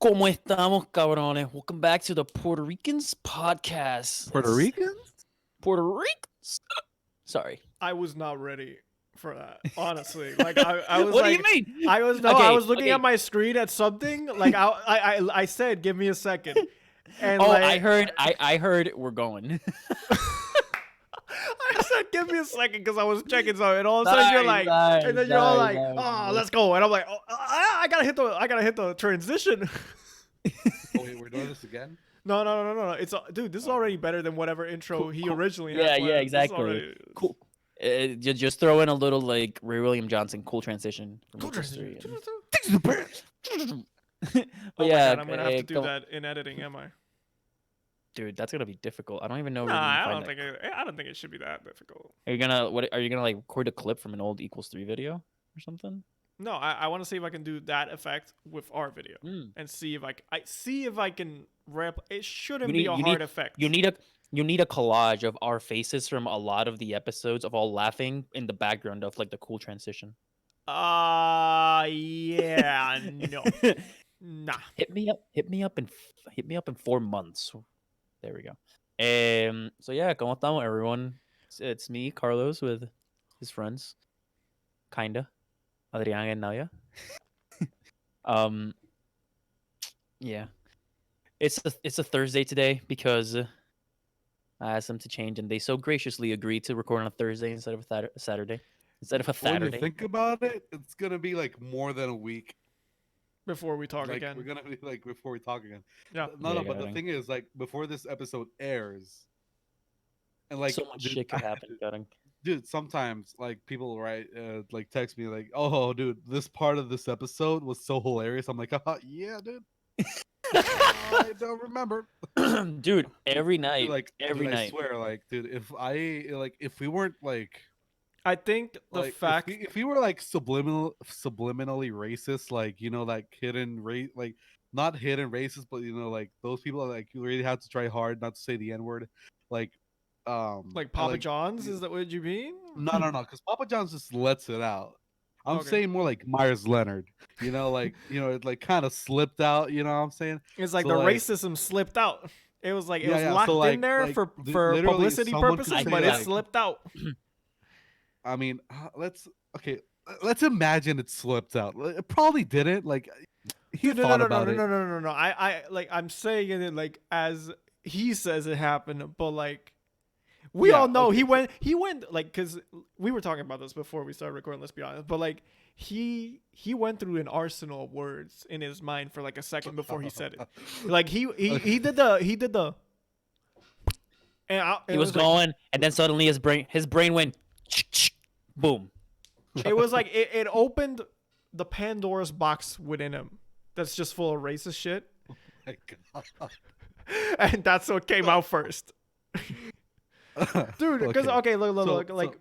¿Cómo estamos, cabrones? Welcome back to the Puerto Ricans podcast. Puerto Ricans? Puerto Ricans? Sorry. I was not ready for that. Honestly, like I was What like, do you mean? I was I was looking at my screen at something. Like I said, give me a second. And Oh, like, I heard we're going. I said, give me a second because I was checking something, and all of a sudden you're like, and then you're all like, oh, let's go, and I'm like, oh, I gotta hit the transition. Oh wait, we're doing this again? No. It's dude, this is already better than whatever intro he originally had. Yeah, planned. This is exactly. already- Cool. Just throw in a little like Ray William Johnson cool transition. From Cool Nipples transition. 3 Oh But my yeah, God, I'm gonna have to do that in editing, am I? dude, that's gonna be difficult. I don't even know. Nah, where you I can don't find think I don't think it should be that difficult. Are you gonna like record a clip from an old equals 3 video or something? No, I want to see if I can do that effect with our video and see if I can rep. It shouldn't be a hard effect. You need a collage of our faces from a lot of the episodes of all laughing in the background of like the cool transition. Yeah, no, nah. Hit me up in 4 months. There we go. So yeah, ¿cómo estamos, everyone? It's me, Carlos, with his friends, kinda, Adrian and Navia. Yeah, it's a Thursday today because I asked them to change, and they so graciously agreed to record on a Thursday instead of a Saturday, instead of a When you Saturday. think about it, it's gonna be like more than a week. Before we talk Like again, we're gonna be like before we talk again. Yeah. No, Yeah, but the gotta- thing is, like before this episode airs, and like so much dude, shit could happen. Gotta- dude, sometimes like people write like text me like, "Oh, dude, this part of this episode was so hilarious." I'm like, yeah, dude. I don't remember. Dude, every night, Like every dude, I night. swear, like, dude, if we weren't like. I think the Like, fact if we were like subliminally racist, like like hidden race, like not hidden racist, but like those people like you really have to try hard not to say the N word, like like Papa John's, is that what you mean? no, because Papa John's just lets it out. I'm Okay. saying more like Myers Leonard, like it like kind of slipped out. You know what I'm saying? It's like So, the like- racism slipped out. It was like it Yeah, was yeah, locked so, in like- there like, for literally publicity someone could purposes, say, but it like- slipped out. I mean, let's imagine it slipped out. It probably didn't. Like he thought about it. No. I'm saying it like as he says it happened, but like we Yeah, all know okay. he went like because we were talking about this before we started recording. Let's be honest, but like he went through an arsenal of words in his mind for like a second before he said it. Like he did the. And He was going, and then suddenly his brain went, boom. It was like it opened the Pandora's box within him. That's just full of racist shit, My God. and that's what came out first, dude. Because okay, look, So- like.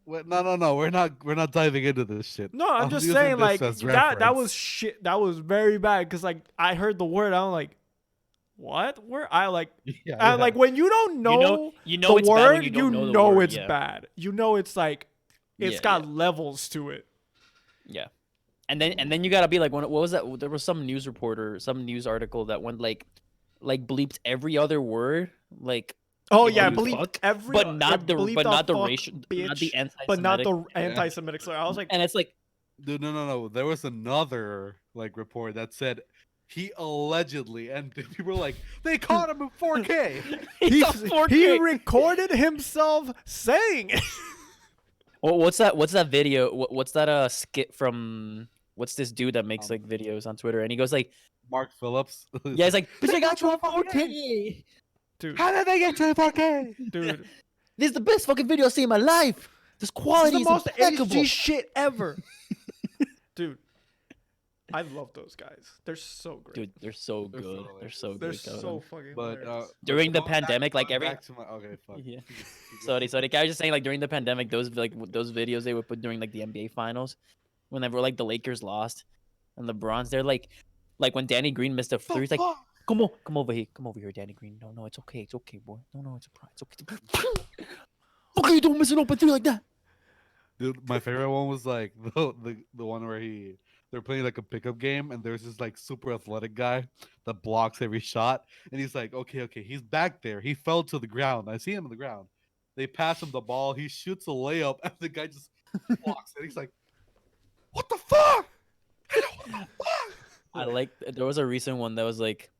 Wait, no, we're not diving into this shit. No, I'm just using saying this like as that reference. was shit. That was very bad because like I heard the word. I'm like, what? Where I like. Yeah, I like when you don't know, you know the it's bad when word, you don't know the word, it's yeah. bad. You know it's like it's Yeah, got levels to it. Yeah, and then you gotta be like, what was that? There was some news reporter, some news article that went like bleeped every other word, like. Oh Like, yeah, holy bleep fuck, every, but not the bleep racial, bitch, not the anti-Semitic, but not the anti-Semitic slur. I was like, and it's like, Dude, no. There was another like report that said he allegedly, and people were like, they caught him in 4K. he's on 4K. he recorded himself saying it. Well, what's that video? What's that skit from? What's this dude that makes like videos on Twitter? And he goes like, Mark Phillips. yeah, he's like, but I got you on 4K. Dude, How did they get to 4K? dude, This is the best fucking video I've seen in my life. This this quality is the most impeccable. HG shit ever. Dude, I love those guys. They're so great. Dude, they're so They're so good. They're so They're good. so fucking But hilarious. During the going back- pandemic, like going every- back to my, okay, fuck. Yeah. Keep going. Sorry. I was just saying, like during the pandemic, those videos they would put during like the NBA finals, whenever like the Lakers lost, and LeBron's there, like when Danny Green missed a three, he's like, come over here, Danny Green. No, it's okay, boy. No, it's okay. Okay, you don't miss an open three like that. Dude, my favorite one was like the one where they're playing like a pickup game, and there's this like super athletic guy that blocks every shot, and he's like, okay, he's back there. He fell to the ground. I see him on the ground. They pass him the ball. He shoots a layup, and the guy just blocks it. He's like, what the fuck? What the fuck? I like there was a recent one that was like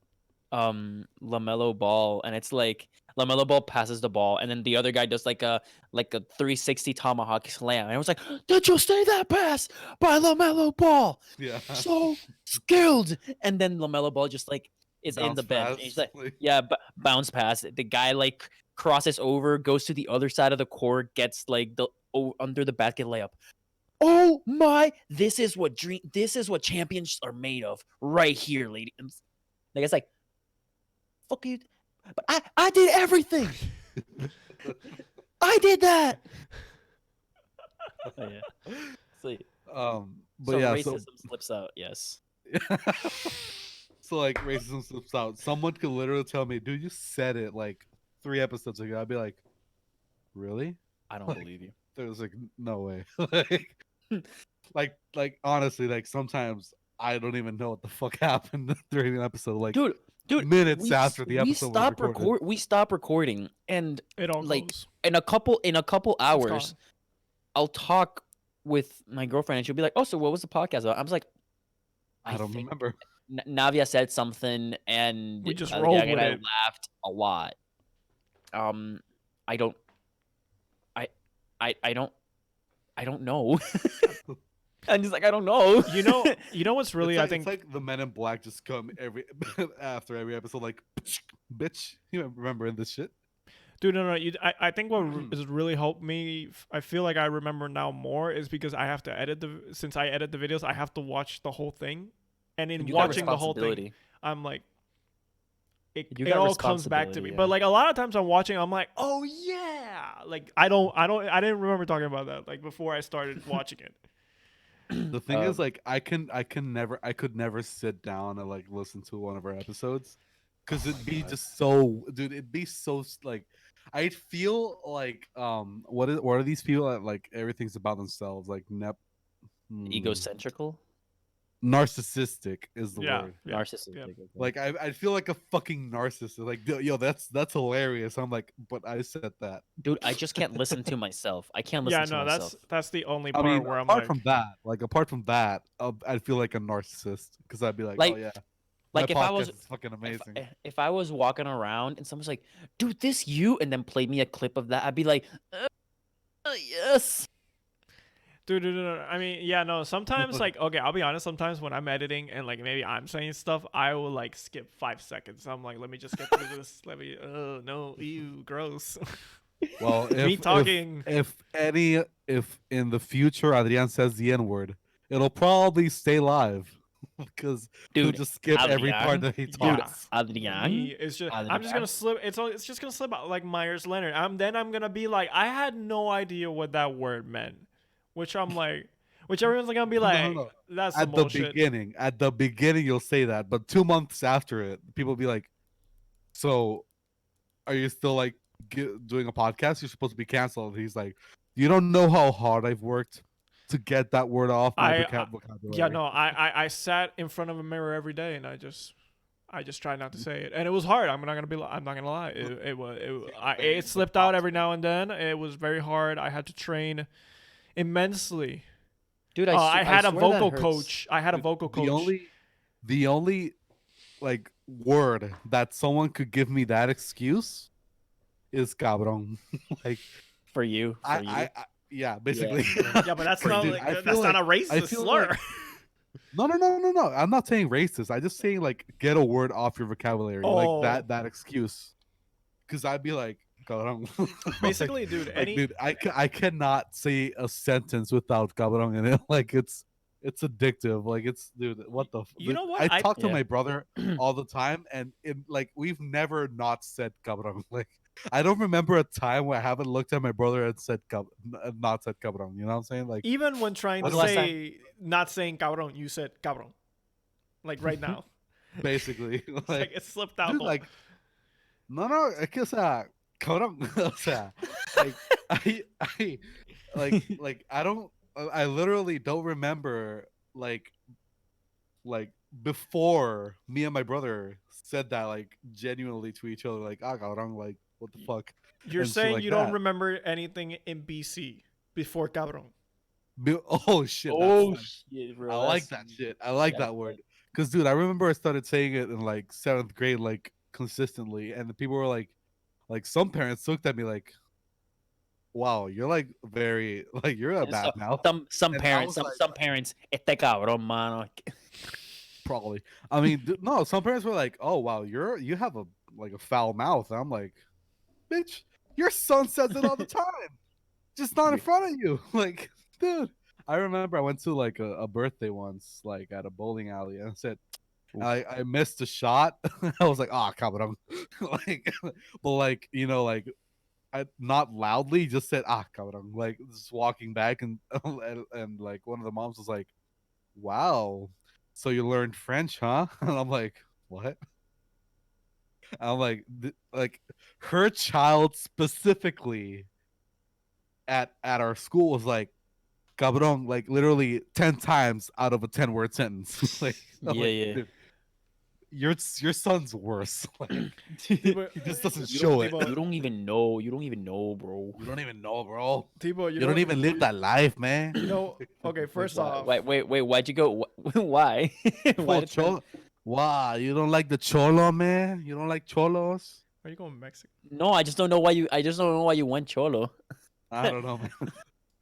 LaMelo Ball, and it's like LaMelo Ball passes the ball, and then the other guy does like a 360 tomahawk slam, and I was like, did you see that pass by LaMelo Ball? Yeah. So skilled. And then LaMelo Ball just like is in the Bounce bench. pass, And he's like, like- yeah, bounce pass. The guy like crosses over, goes to the other side of the court, gets like the under the basket layup. Oh my! This is what champions are made of, right here, ladies. Like it's like, fuck you, but I did everything. I did that. Oh, yeah. So, but so yeah, racism slips out. Yes. So like racism slips out. Someone could literally tell me, dude, you said it like 3 episodes ago. I'd be like, really? I don't believe you. There's like no way. like honestly, like sometimes I don't even know what the fuck happened during an episode. Like Dude, minutes after the episode was recorded. We stop recording, and It all like goes. in a couple hours, gone. I'll talk with my girlfriend, and she'll be like, "Oh, so what was the podcast about?" I was like, I don't think remember. Navia said something, and We just Adrian rolled and with I it. laughed a lot. I don't. I don't know. I'm just like, I don't know. You know what's really It's like, I think it's like the Men in Black just come after every episode, like, bitch, you remember this shit? Dude, no. I think what has really helped me, I feel like I remember now more, is because I have to since I edit the videos, I have to watch the whole thing. And in You got watching the whole thing, responsibility. I'm like, You it got all comes back to me. responsibility, But yeah. like a lot of times I'm watching, I'm like, oh yeah. Like I didn't remember talking about that like before I started watching it. The thing is, like, I could never sit down and like listen to one of our episodes, because it'd be just so, dude. It'd be so like, I'd feel like, what are these people that like everything's about themselves, like Egocentrical, narcissistic is the Yeah. word. narcissistic. yeah. okay. Like I feel like a fucking narcissist. Like, yo, that's hilarious. I'm like, but I said that. Dude, I just can't listen to myself. I can't listen Yeah, to no, myself. that's the only I part mean, where I'm apart like, from that, I'd feel like a narcissist, because I'd be like, Like- oh yeah, like my if I was podcast is fucking amazing. if I was walking around and someone's like, "Dude, this you," and then play me a clip of that, I'd be like, "Yes." dude. I mean, yeah, no. Sometimes, like, okay, I'll be honest. Sometimes when I'm editing and like maybe I'm saying stuff, I will like skip 5 seconds. I'm like, let me just get through this. Let me. Oh no, ew, gross. Well, Me talking. If in the future Adrian says the N word, it'll probably stay live, because he'll Dude, just skip every Adrian? part that he Dude, talks. Adrian. Me, it's just I'm just gonna slip. It's just gonna slip out like Myers Leonard. I'm gonna be like, I had no idea what that word meant, which I'm like, which everyone's gonna be like, No. that's some At the bullshit. beginning, you'll say that, but 2 months after it, people will be like, "So, are you still like doing a podcast? You're supposed to be canceled." And he's like, "You don't know how hard I've worked to get that word off my vocabulary." Yeah, no, I sat in front of a mirror every day and I just tried not to say it, and it was hard. I'm not gonna lie. It slipped out every now and then. It was very hard. I had to train immensely. Dude, I had a swear that vocal hurts. coach. I had a vocal coach. The only like word that someone could give me that excuse is cabrón. Like, For you. I yeah, basically. Yeah, but that's Dude, not I like, feel that's not a like- I racist feel slur. like- No. I'm not saying racist. I'm just saying, like, get a word off your vocabulary, Oh. like that excuse. Because I'd be like, cabrón. Basically, dude, any I cannot say a sentence without cabrón in it. Like, it's addictive. Like, it's, dude, what the? You know what? I talk to Yeah. my brother all the time, and like, we've never not said cabrón. Like, I don't remember a time where I haven't looked at my brother and said not said cabrón. You know what I'm saying? Like, even when trying When's to the last say not saying cabrón, you said cabrón. Like right now. basically, It's like it slipped out. dude, like, no, es que, o sea, cabrón, o sea, like, I literally don't remember, like, like before me and my brother said that like genuinely to each other, like ah cabrón, like what the fuck. You're and shit saying like you don't that. remember anything in BC before cabrón. Oh shit, that's Oh nice. shit, I bro. like that shit. I like that's that word. Cause dude, I remember I started saying it in like 7th grade, like consistently, and the people were like some parents looked at me like, "Wow, you're like very like you're a And so bad mouth." some And I parents, was like, some parents, este cabrón, mano. probably. I mean, no, some parents were like, "Oh wow, you have a like a foul mouth." And I'm like, "Bitch, your son says it all the time, just not in front of you." Like, dude, I remember I went to like a birthday once, like at a bowling alley, and I said, I missed a shot. I was like, "Ah, cabrón," like, but like like I not loudly, just said, "Ah, cabrón," like just walking back, and and like one of the moms was like, "Wow, so you learned French, huh?" And I'm like, "What?" I'm like, like her child specifically at our school was like, "Cabrón," like literally 10 times out of a 10-word sentence. Like, I'm Yeah, like, yeah. dude, your son's worse. Like, Tipo, he just doesn't You show don't, it. tipo, you don't even know. You don't even know, bro. You don't even know, bro. tipo, You don't even live that life, man. you know, okay, Like, first off, Wait. Why'd you go? Why? Why for did turn? cholo. Wow, you don't like the cholo, man? You don't like cholos? are you going Mexican? No, I just don't know why you. I just don't know why you went cholo. I don't know, man.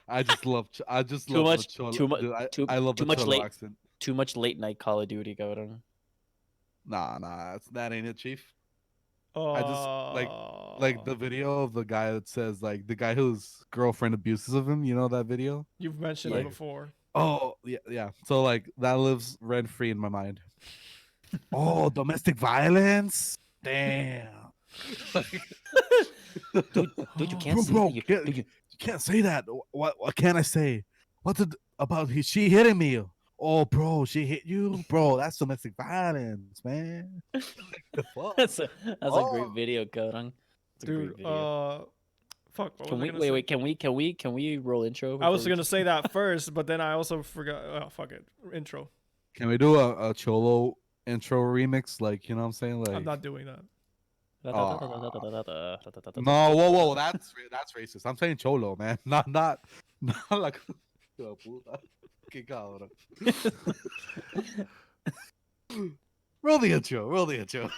I just Too love the much. cholo. Too much. Dude, Too I love too the much cholo late. accent. Too much late night Call of Duty, cabrón. Nah, that ain't it, chief. I just like Uh, the video of the guy that says like the guy whose girlfriend abuses of him. You know that video? you've mentioned it Yeah. before. Oh yeah. So like that lives rent free in my mind. Oh, domestic violence. Damn. Dude, you can't bro, say that. bro, you can't say that. What can I say? What's it about? She hitting me. Oh, bro, she hit you, bro. That's domestic violence, man. The fuck? That's a great Oh, video, cabrón. It's a Dude, great video. fuck, what Can was I we gonna wait? say? Wait. Can we roll intro? I was Before we gonna say that first, but then I also forgot. Oh, fuck it. Intro. can we do a cholo intro remix? Like, you know what I'm saying? I'm Like, not doing that. oh no, whoa, that's racist. I'm saying cholo, man. Not like. Que cabrón. Roll the intro. Roll the intro.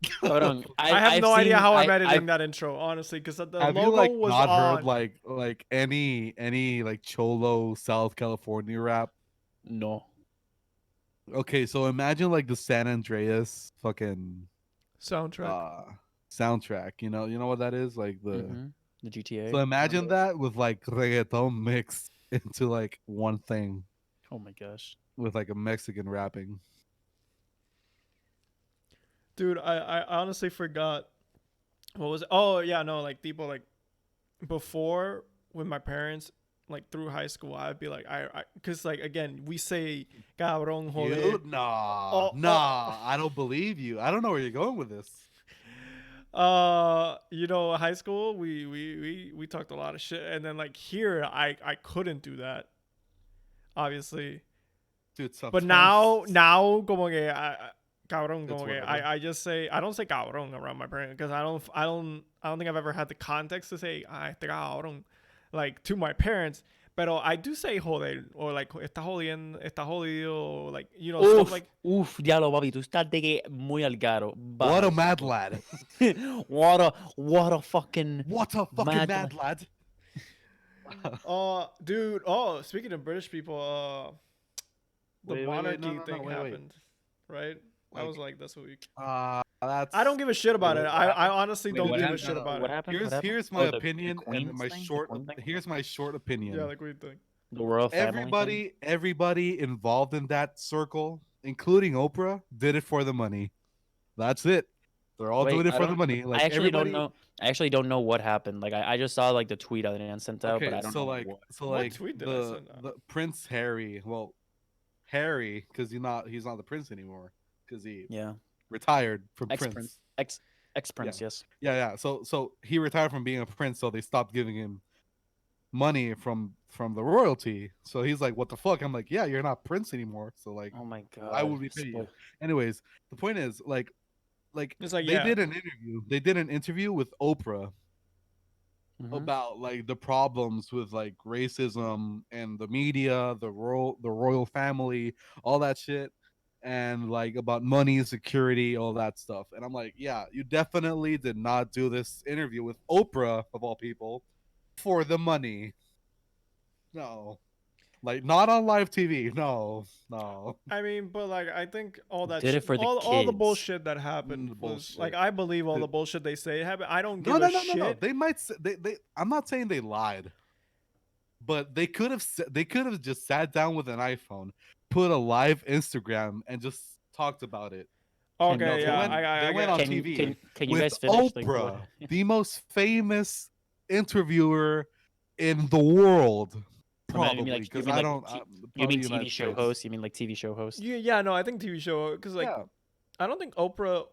Cabrón, I have I've no idea seen, how I'm I, editing that intro, honestly, because the Have you logo like was not heard on. like any like cholo South California rap? no. Okay, so imagine like the San Andreas fucking Soundtrack. soundtrack. You know what that is? Like The GTA. so imagine that with like reggaeton mixed into like one thing Oh my gosh. with like a Mexican rapping. Dude, I honestly forgot. What was it? Oh, yeah, no, like, people, like, before, with my parents, like, through high school, I'd be like, because, like, again, we say, cabrón, joder. You? Nah, I don't believe you. I don't know where you're going with this. High school, we talked a lot of shit, and then, like, here, I couldn't do that, obviously. Dude, But sometimes now, como que, cabrón, it's como que, whatever. I just say, I don't say cabrón around my parents, because I don't think I've ever had the context to say, este cabrón, like, to my parents. Pero I do say joder, or like, está jodido, or like, stuff like. Diablo, papi, tú estás de que muy al garo. What a mad lad. what a fucking What a fucking mad lad. Dude, speaking of British people, the monarchy thing happened, right? That was like this week. That's. I don't give a shit about it. I honestly don't give a shit about what it. happened? Here's my the opinion and Queen's my thing? The short. Queen thing? Here's my short opinion. Yeah, the Queen thing. The royal family thing? Everybody involved in that circle, including Oprah, did it for the money. That's it. They're all Wait, doing it I for the don't. money. Like I actually everybody. don't know. I actually don't know what happened. Like I just saw like the tweet Adrian sent out, but Okay, I don't so know like, what. What tweet did I send out? the Prince Harry. Well, Harry, because he's not the prince anymore, because he Yeah, retired from ex prince. prince, ex prince. Yes. Yeah. So he retired from being a prince, so they stopped giving him money from the royalty. So he's like, "What the fuck?" I'm like, "Yeah, you're not prince anymore. So like, Oh my god. why would we pay you?" Anyways, the point is like It's like, they yeah. did an interview. They did an interview with Oprah Mhm. about like the problems with like racism and the media, the royal family, all that shit, and like about money, security, all that stuff. And I'm like, yeah, you definitely did not do this interview with Oprah of all people for the money. No. Like not on live TV. No. No. I mean, but like, I think all that Did it for the all the kids. bullshit that happened The was like, bullshit. I believe all Dude. the bullshit they say happened. I don't No, give a no. shit. They might they I'm not saying they lied. But they could have just sat down with an iPhone, put a live Instagram, and just talked about it. Okay, No, yeah, They I went get on it. TV Can you with guys finish? Like, Oprah, what? the most famous interviewer in the world, I mean, probably. you Because mean I like don't, you probably mean TV United show States. host? You mean like TV show host? Yeah, no, I think TV show, because like, Yeah, I don't think Oprah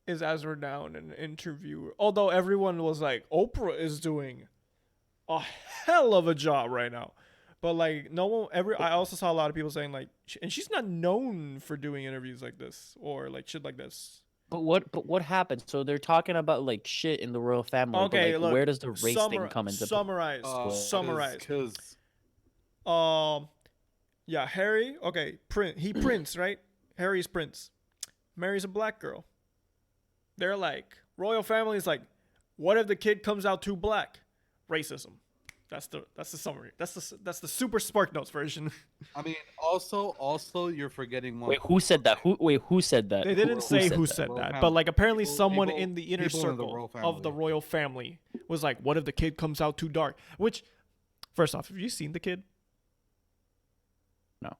is as renowned an interviewer. Although everyone was like, Oprah is doing a hell of a job right now. But like, no one I also saw a lot of people saying like, and she's not known for doing interviews like this or like shit like this. But what happened? So they're talking about like shit in the royal family. Okay, but, like, look, where does the race thing come into play? summarize. because Yeah, Harry. Okay, Prince, right? Harry's Prince. Marries a black girl. They're like, royal family is like, what if the kid comes out too black? Racism. That's the summary. That's the super Spark Notes version. I mean, also you're forgetting one. Wait, who said that? Who said that? They didn't say who that? said Royal that, family. but like apparently People- someone people- in the inner people in the circle royal of the family. royal family was like, what if the kid comes out too dark? Which, first off, have you seen the kid? No.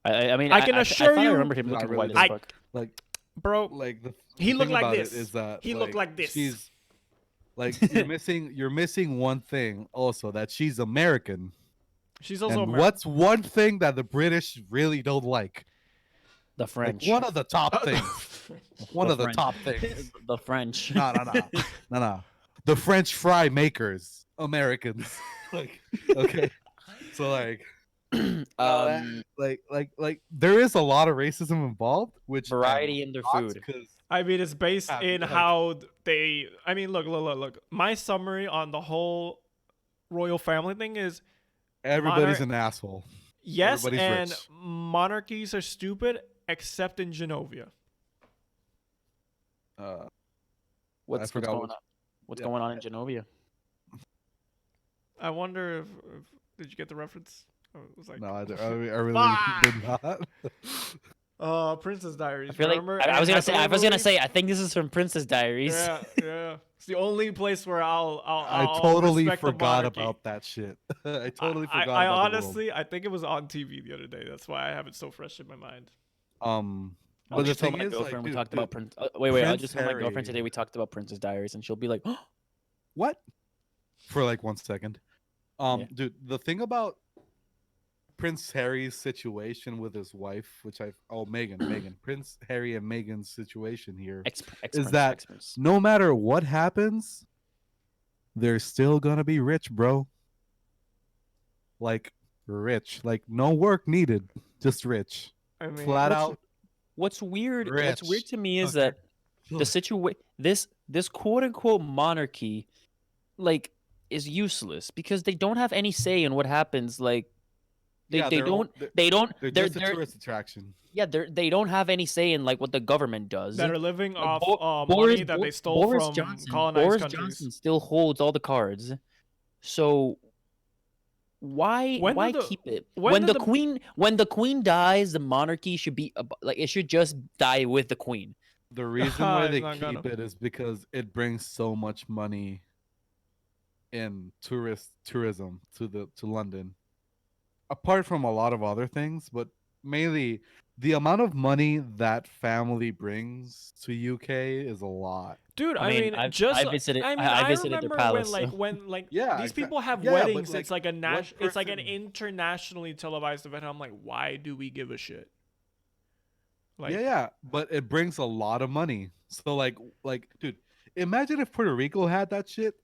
I mean, I can I assure thought you- I remember him No, I looking really white don't. as fuck. Like Bro, the He the looked thing like about this. It is that He looked like this. She's like you're missing one thing also, that she's American. she's also And American. what's one thing that the British really don't like? The Like French. one of the top things. One The of the French. top things. The French. No. The French fry makers, Americans. Like, okay. So like like there is a lot of racism involved, which variety in their food. Because I mean, it's based Yeah, in like- how they. I mean, look. My summary on the whole royal family thing is everybody's an asshole. yes, Everybody's and rich. monarchies are stupid, except in Genovia. What's forgot going what- on? What's yeah. going on in Genovia? I wonder if did you get the reference? Oh, it was like No, I really did not. Princess Diaries. I feel like remember? I was Anne gonna say. I Hathaway was gonna movie? say. I think this is from Princess Diaries. Yeah. It's the only place where I I'll totally respect the forgot monarchy. about that shit. I totally forgot. I about the honestly, I think it was on TV the other day. That's why I have it so fresh in my mind. world. I But the just told thing my is, girlfriend like, we dude, talked dude, about Prince. Wait. I Prince just told my girlfriend Harry- today we talked about Princess Diaries, and she'll be like, "Oh, what? For like 1 second. Yeah. Dude, the thing about Prince Harry's situation with his wife, which Meghan, Prince Harry and Meghan's situation here, Is that no matter what happens, they're still gonna be rich, bro. Like rich, like no work needed, just rich, I mean, flat out. What's weird? What's weird Rich. to me is Okay. that the situation, this quote unquote monarchy, like, is useless because they don't have any say in what happens. Like, they they're don't they're, they don't they're they're, just a tourist attraction. they don't have any say in like what the government does. that are living Like, off money that they stole Boris from Johnson, colonized Boris countries. Johnson still holds all the cards. So why When did the- keep it? when When did the queen dies, the monarchy should be like it should just die with the queen. The reason why It's they not keep gonna. it is because it brings so much money in tourism to London. Apart from a lot of other things, but mainly the amount of money that family brings to UK is a lot. Dude, I I mean, mean, I visited. I visited their remember when palace. like So. Yeah, these people have yeah, yeah, but weddings. It's like a what it's like an person? internationally televised event. I'm like, why do we give a shit? Yeah, Like, yeah, but it brings a lot of money. So dude, imagine if Puerto Rico had that shit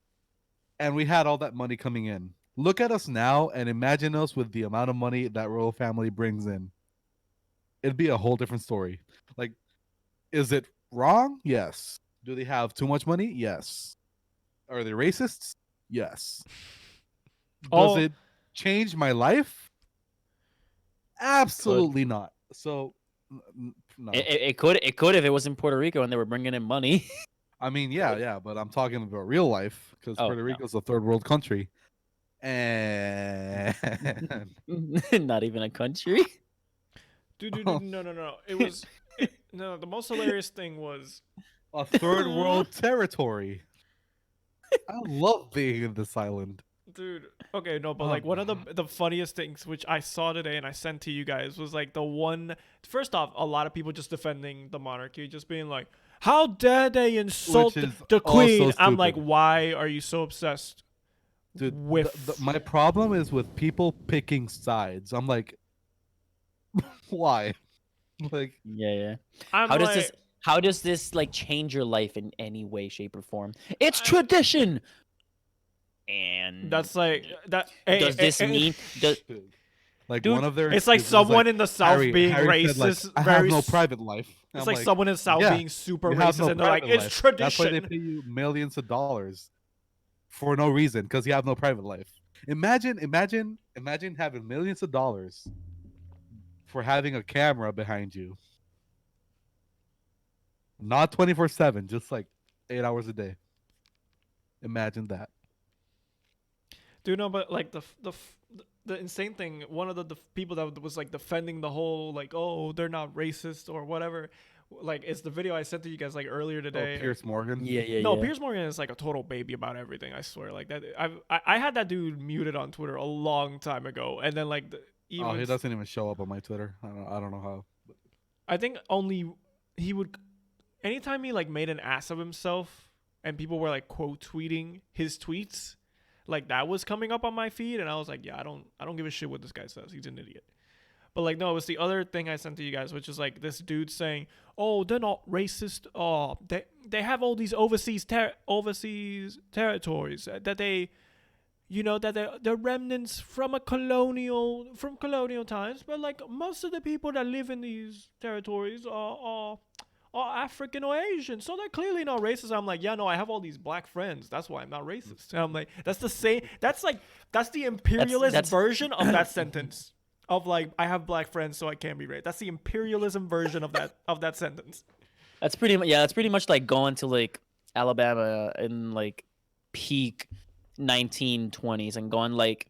and we had all that money coming in. Look at us now and imagine us with the amount of money that royal family brings in. It'd be a whole different story. Like, is it wrong? Yes. Do they have too much money? Yes. Are they racists? Yes. Does oh, it change my life? Could Absolutely not. So, no. it could if it was in Puerto Rico and they were bringing in money. I mean, yeah, yeah, but I'm talking about real life because Oh Puerto Rico's a third world country. And no, not even a country. dude, no. It was no. The most hilarious thing was, a third world territory. I love being in this island. dude. Okay, no, but like one of the funniest things which I saw today and I sent to you guys was like the one. First off, a lot of people just defending the monarchy, just being like, "How dare they insult Which is the also queen?" I'm like, stupid. "Why are you so obsessed Dude, with?" my problem is with people picking sides. I'm like, why? Like, Yeah, yeah. I'm How does like, this? How does this like change your life in any way, shape, or form? It's I- tradition. And that's like that. Hey, does this mean? Does like dude, one of their it's like excuses was someone in the South Harry, being Harry said, like, racist. I have very no s- private life. It's I'm like someone in the South yeah, being super you have racist, no and they're like, private "It's life. That's why they tradition." pay you millions of dollars for no reason because you have no private life. Imagine having millions of dollars for having a camera behind you, not 24/7, just like 8 hours a day. Imagine that. Do you know? But like the insane thing, one of the people that was like defending the whole like, oh, they're not racist or whatever. Like, it's the video I sent to you guys like earlier Oh, today. Pierce Morgan. yeah, yeah, No, yeah. Piers Morgan is like a total baby about everything. I swear, like that. I had that dude muted on Twitter a long time ago, and then like Oh, even he doesn't even show up on my Twitter. I don't know how. I think only he would anytime he like made an ass of himself, and people were like quote tweeting his tweets, like that was coming up on my feed, and I was like, yeah, I don't give a shit what this guy says. He's an idiot. But like, no, it was the other thing I sent to you guys, which is like this dude saying, "Oh, they're not racist. Oh, they have all these overseas territories that they, you know, that they're remnants from colonial times. But like most of the people that live in these territories are African or Asian, so they're clearly not racist." I'm like, yeah, no, I have all these black friends. That's why I'm not racist. And I'm like, that's the same. That's the imperialist version of that sentence. Of like, I have black friends, so I can't be racist. That's the imperialism version of that sentence. That's pretty much That's pretty much like going to like Alabama in like peak 1920s and going like,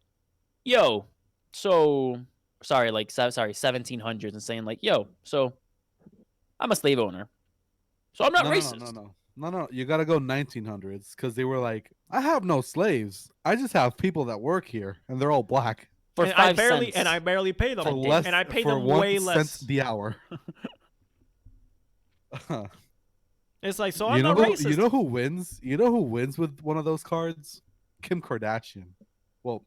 "Yo, so sorry, like sorry 1700s," and saying like, "Yo, so I'm a slave owner, so I'm not No, no, no, racist." no, no, no. You gotta go 1900s because they were like, I have no slaves. I just have people that work here, and they're all black For And 5 cents. I barely pay them. for God damn. less. And I pay for them 1 way cent less. the hour. It's like, so I'm not racist. You know who wins? You know who wins with one of those cards? Kim Kardashian. Well,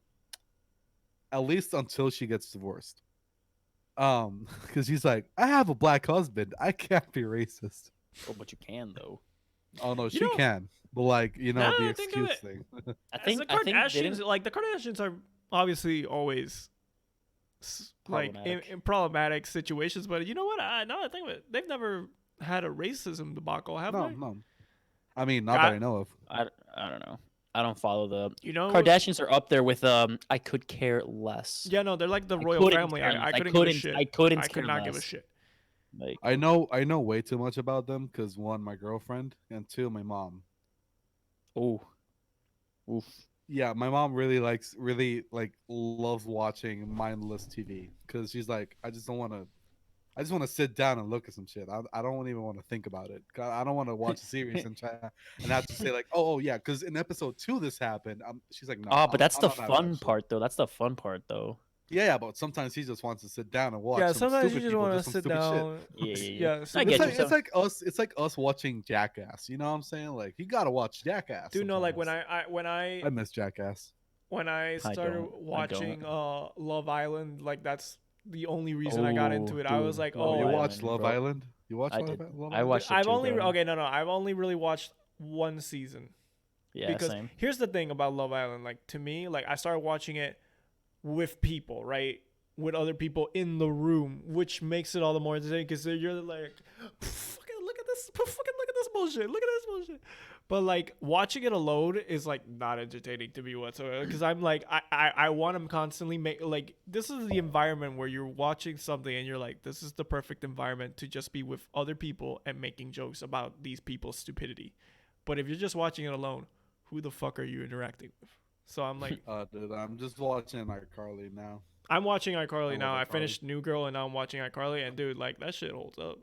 at least until she gets divorced. Because she's like, I have a black husband. I can't be racist. Oh, but you can though. Oh no, You she know- can. But like, you know, Now the that I think of excuse it- thing. I As think the I think Kardashians, didn't like the Kardashians are obviously always like Problematic. in problematic situations. But you know what? Now that I think of it, they've never had a racism debacle, have No, they? no. I mean, not God. that I know of. I don't know. I don't follow the You know, Kardashians are up there with I could care less. Yeah, no, they're like the I royal couldn't family. care I less. couldn't give a shit. I couldn't I could care not give a less. shit. Like I know way too much about them because one, my girlfriend, and two, my mom. oh, oof. Yeah, my mom really loves watching mindless TV because she's like, I just want to sit down and look at some shit. I don't even want to think about it. I don't want to watch a series and try and have to say like, oh yeah, because in episode 2 this happened. She's like, no. Oh, but that's I'm the not having that fun shit." part though. That's the fun part though. Yeah, but sometimes he just wants to sit down and watch. Yeah, some sometimes you stupid just people want do to some sit stupid shit. down. Yeah. Yeah, so I It's get like you. it's like us. It's like us watching Jackass. You know what I'm saying? Like you gotta watch Jackass. dude, no, like sometimes. I miss Jackass. when I I started don't. watching Love Island, like that's the only reason I got into Oh, it. I was dude, like, Love You oh, watched Island, Love bro. Island? You watched I Love, did. Love I Island? watched it I've too, only bro. okay, no, I've only really watched one season. Yeah, Because same. here's the thing about Love Island, like to me, like I started watching it with people, right? With other people in the room, which makes it all the more entertaining because you're like, fucking look at this, fucking look at this bullshit, look at this bullshit. But like watching it alone is like not entertaining to me whatsoever because I'm like I want to constantly make like this is the environment where you're watching something and you're like this is the perfect environment to just be with other people and making jokes about these people's stupidity. But if you're just watching it alone, who the fuck are you interacting with? So I'm like, Dude, I'm just watching iCarly now. I'm watching iCarly I now. love I iCarly. finished New Girl and now I'm watching iCarly, and dude, like that shit holds up.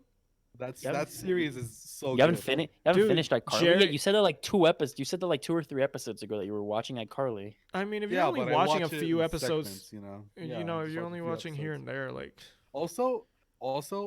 That series is so You haven't good. finished. You haven't Dude, finished iCarly Jerry- yet. You said that like 2 episodes. You said that like 2 or 3 episodes ago that you were watching iCarly. I mean, if you're Yeah, only but I watching a watch it few in episodes, segments, you know. you Yeah, know, I if just you're watch a only few watching here episodes. and there, like Also,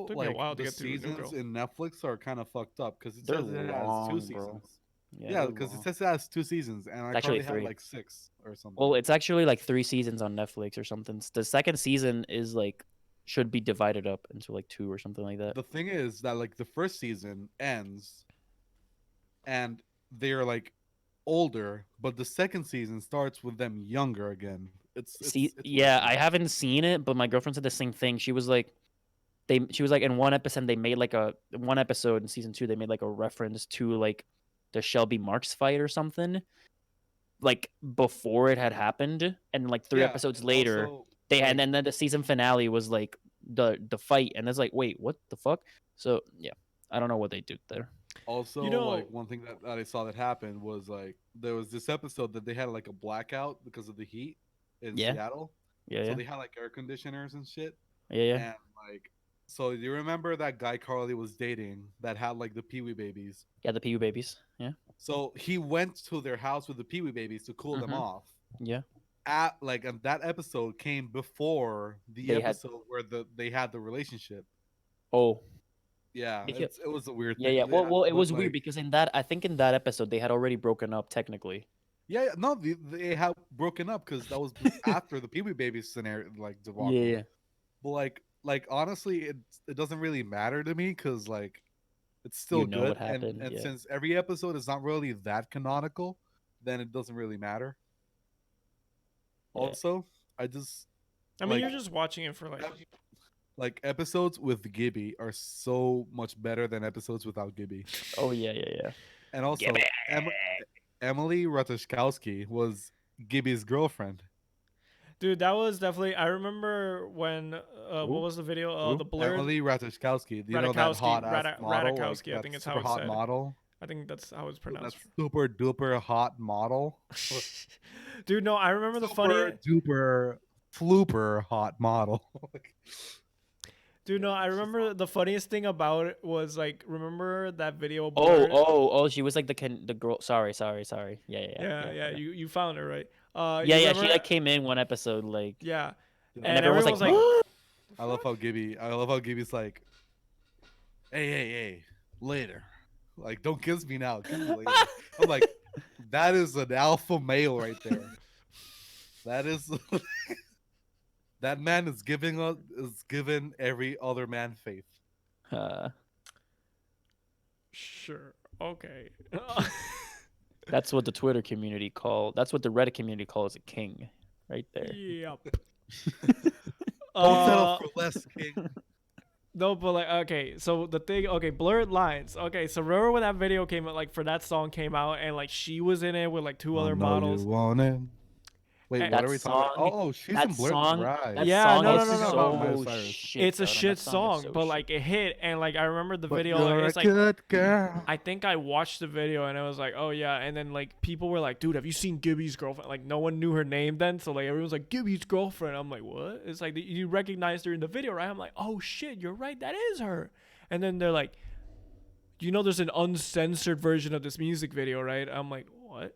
Took me a like while to the get through New seasons Girl. in Netflix are kind of fucked up because it They're says it has long, 2 bro. seasons. Yeah, Yeah, they're because it long. says it has 2 seasons, and I actually currently had 3. like 6 or something. Well, it's actually like 3 seasons on Netflix or something. The second season is like should be divided up into like 2 or something like that. The thing is that like the first season ends, and they're like older, but the second season starts with them younger again. See, it's yeah, weird. I haven't seen it, but my girlfriend said the same thing. She was like, she was like, in one episode they made like one episode in season 2 they made like a reference to like the Shelby Marks fight or something, like before it had happened, and like 3 episodes and later also, they had, like, and then the season finale was like the fight, and it's like, wait, what the fuck? So yeah, I don't know what they did there. Also, You know- like one thing that I saw that happened was like there was this episode that they had like a blackout because of the heat in Yeah. Seattle. Yeah, So yeah, they had like air conditioners and shit. yeah. And like, so you remember that guy Carly was dating that had like the Pee Wee babies? Yeah, the PU babies. Yeah, So he went to their house with the Pee Wee babies to cool them Mhm. off. yeah. And that episode came before the They had- episode where they had the relationship. Oh, Yeah, Yeah. it was a weird yeah, thing. yeah. Well, it but, was like, weird because I think in that episode they had already broken up technically. Yeah, no, they have broken up because that was after the Pee Wee Babies scenario, like debacle. Yeah. But like honestly, it doesn't really matter to me because like it's still know good, what happened, and yeah. since every episode is not really that canonical, then it doesn't really matter. Yeah. Also, I just I mean, like- you're just watching it for like episodes with Gibby are so much better than episodes without Gibby. Oh yeah, yeah. And also, Gibby! Emily Ratajkowski was Gibby's girlfriend. dude, that was definitely. I remember when what Who? was the video? Who? The blurred. Emily Ratajkowski. Do you know that Radikowski, hot ass model? Radikowski, I that think it's super how it's hot said. model. I think that's how it's That pronounced. super duper hot model. Dude, no, I remember the funny. Super duper flooper hot model. Dude, no, I She's remember the funniest thing about it was like, remember that video? Oh, Blurred? oh. She was like the girl. Sorry. Yeah. You found it right. Yeah, you yeah. She remember- like came in one episode like, Yeah, And and everyone everyone was was like, like, I love how Gibby's like, hey, later. Like, don't kiss me now. Kiss me later. I'm like, that is an alpha male right there. That is that man is giving every other man faith. sure, okay. that's what the Twitter community that's what the Reddit community calls a king, right there. Yep. Don't settle for less, King. No, but like, okay, so the thing, okay, blurred lines. Okay, so remember when that video came out, like for that song came out, and like she was in it with like two other models. You want it. Wait, And what that are we talking song- about? Oh, she's that in Blurred song- Right. That Yeah, song no, is no, no, no, so no. Miley Cyrus. shit. It's a bro. That shit is song, so but shit. like it hit, and like I remember the But video. you're It's a like good girl. I think I watched the video and I was like, oh yeah, and then like people were like, dude, have you seen Gibby's girlfriend? Like no one knew her name then, so like everyone's like Gibby's girlfriend. I'm like, what? It's like you recognized her in the video, right? I'm like, oh shit, you're right, that is her. And then they're like, you know, there's an uncensored version of this music video, right? I'm like, what?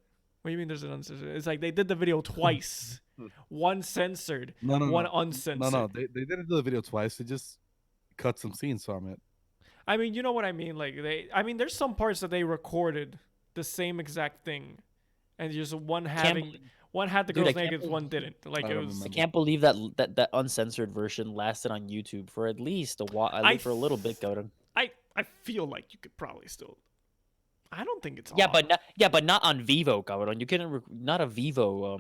What do you mean there's an uncensored? It's like they did the video twice. One censored, No, one no. uncensored. No, they didn't do the video twice. They just cut some scenes from it. I mean, you know what I mean? Like there's some parts that they recorded the same exact thing, and just one had the Dude, girls naked, one didn't. Like I it don't was. I remember. can't believe that uncensored version lasted on YouTube for at least a while, at least for a little bit, Gordon. I feel like you could probably still. I don't think it's. Yeah, on. but not on Vivo, Gordon. You couldn't not a Vivo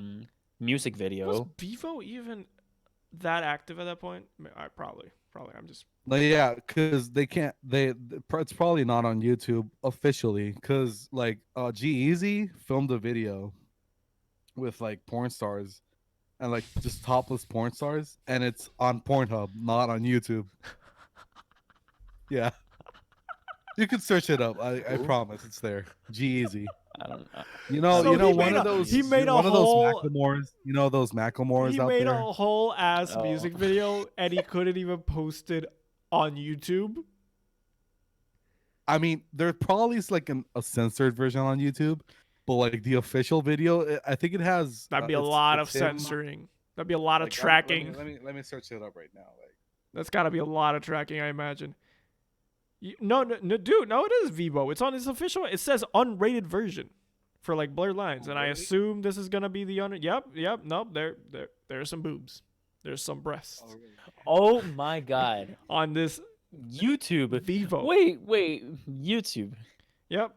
music video. Was Vivo even that active at that point? I probably. I'm just. No, yeah, because they can't. It's probably not on YouTube officially. Because like G-Eazy filmed a video with like porn stars and like just topless porn stars, and it's on Pornhub, not on YouTube. Yeah, you can search it up. I promise it's there. G-Eazy. I don't know. You know, So you know he one made of a- those. he made a one of whole- those Macklemores. You know those Macklemores He out made there. a whole ass Oh. music video, and he couldn't even post it on YouTube. I mean, there probably is like a censored version on YouTube, but like the official video, I think it has. That'd be a it's- lot of it's him. censoring. That'd be a lot of Like, tracking. Let me search it up right now. Like, That's got to be a lot of tracking, I imagine. No, dude, no, it is Vivo. It's on its official. It says unrated version for like blurred lines, and I Really? assume this is gonna be the Yep. Nope. There's some boobs. There's some breasts Oh my God, on this YouTube. Vivo. Wait, YouTube. Yep.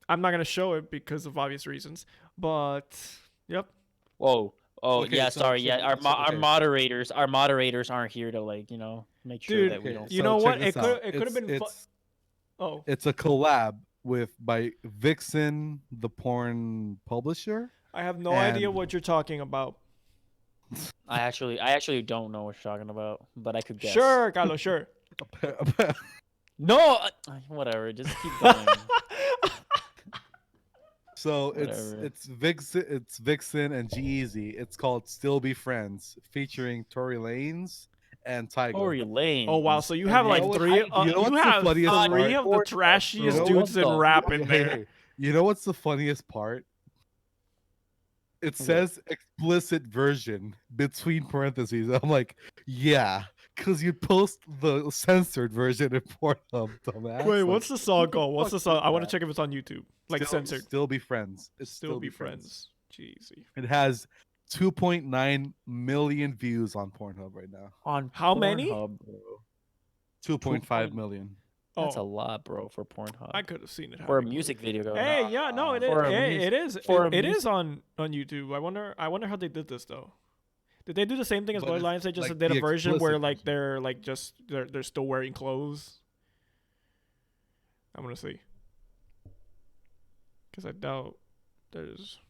I'm not gonna show it because of obvious reasons, but yep. Whoa. Oh Okay, yeah, so- sorry. so- Yeah, our so, okay. our moderators aren't here to like make sure Dude, that we don't. you know check what? this It could- out. it could've been fu- It's Oh, it's a collab by Vixen, the porn publisher. I have no idea And- what you're talking about. I actually don't know what you're talking about, but I could guess. Sure, Carlos, sure. No, whatever. Just keep going. So Whatever. it's Vixen and G-Eazy. It's called Still Be Friends, featuring Tory Lanez and Tyga. Tory Lane. Oh wow, so you And have they like always- three. you know You what's the have funniest three of the part? trashiest You know dudes what in the- rap in there. Hey, you know what's the funniest part? It says explicit version between parentheses. I'm like, yeah, because you post the censored version in Pornhub, dumbass. Wait, Like, what's the song called? What's the fuck song? is I want to that? check if it's on YouTube. Like censored. Still Be Friends. It's Still be friends. Jeezy. It has 2.9 million views on Pornhub right now. On How many? Pornhub, bro. 2.5 million. That's a Oh, lot, bro, for Pornhub. I could have seen it. For a happening. music video going Hey, on. yeah, no, it is. For a Hey, mus- it is. for a It is music- on YouTube. I wonder how they did this though. Did they do the same thing as But it's Bloodlines? They just like did a the version where explicit like version. they're like just they're still wearing clothes. I'm gonna see. Because I doubt there's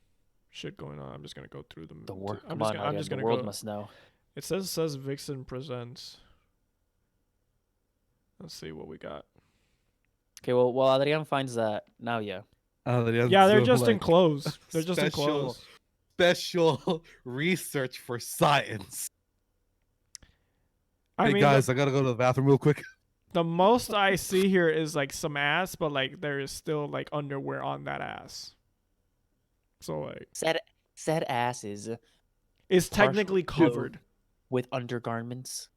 shit going on. I'm just gonna go through them. The world. I'm Come just on, gonna, I'm Adrian, just the gonna world go. must know. It says Vixen presents. Let's see what we got. Okay, well, Adrian finds that now. Yeah. Yeah, they're just in clothes. They're just in special- clothes. Special research for science. I Hey mean, guys, I gotta go to the bathroom real quick. the most I see here is like some ass, but like there is still like underwear on that ass. So like Said asses it's Partial technically covered. covered. with undergarments.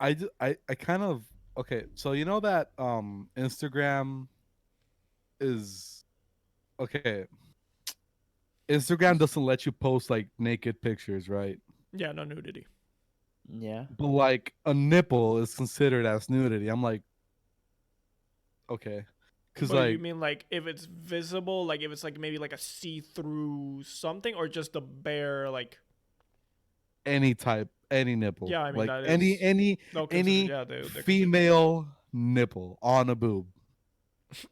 I kind of okay. So you know that Instagram is okay. Instagram doesn't let you post like naked pictures, right? Yeah, no nudity. Yeah. But like a nipple is considered as nudity. I'm like, okay, because But like you mean like if it's visible, like if it's like maybe like a see-through something, or just the bare like? any nipple. Yeah, I mean, like that any No, any yeah, they're female nipple on a boob.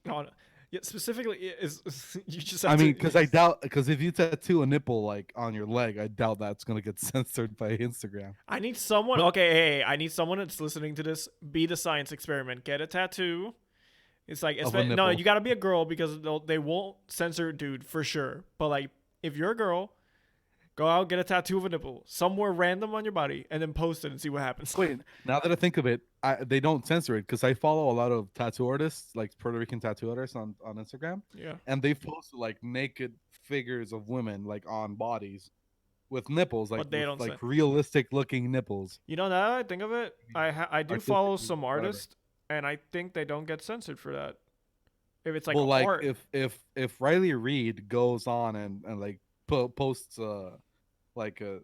on, yeah, specifically is you just. I Have mean, to, because I doubt, because if you tattoo a nipple like on your leg, I doubt that's gonna get censored by Instagram. I need someone. Okay, hey, I need someone that's listening to this. Be the science experiment. Get a tattoo. It's like Of a no, nipple. you gotta be a girl because they won't censor dude for sure. But like, if you're a girl, Go out, get a tattoo of a nipple somewhere random on your body, and then post it and see what happens. Wait, now that I think of it, they don't censor it because I follow a lot of tattoo artists, like Puerto Rican tattoo artists on Instagram, Yeah. and they've posted like naked figures of women like on bodies with nipples, like But they don't like say. realistic looking nipples. You know, now that I think of it, I do Artistic, follow some whatever. artists, and I think they don't get censored for that. If it's like Well, like art. if Riley Reid goes on and like posts like a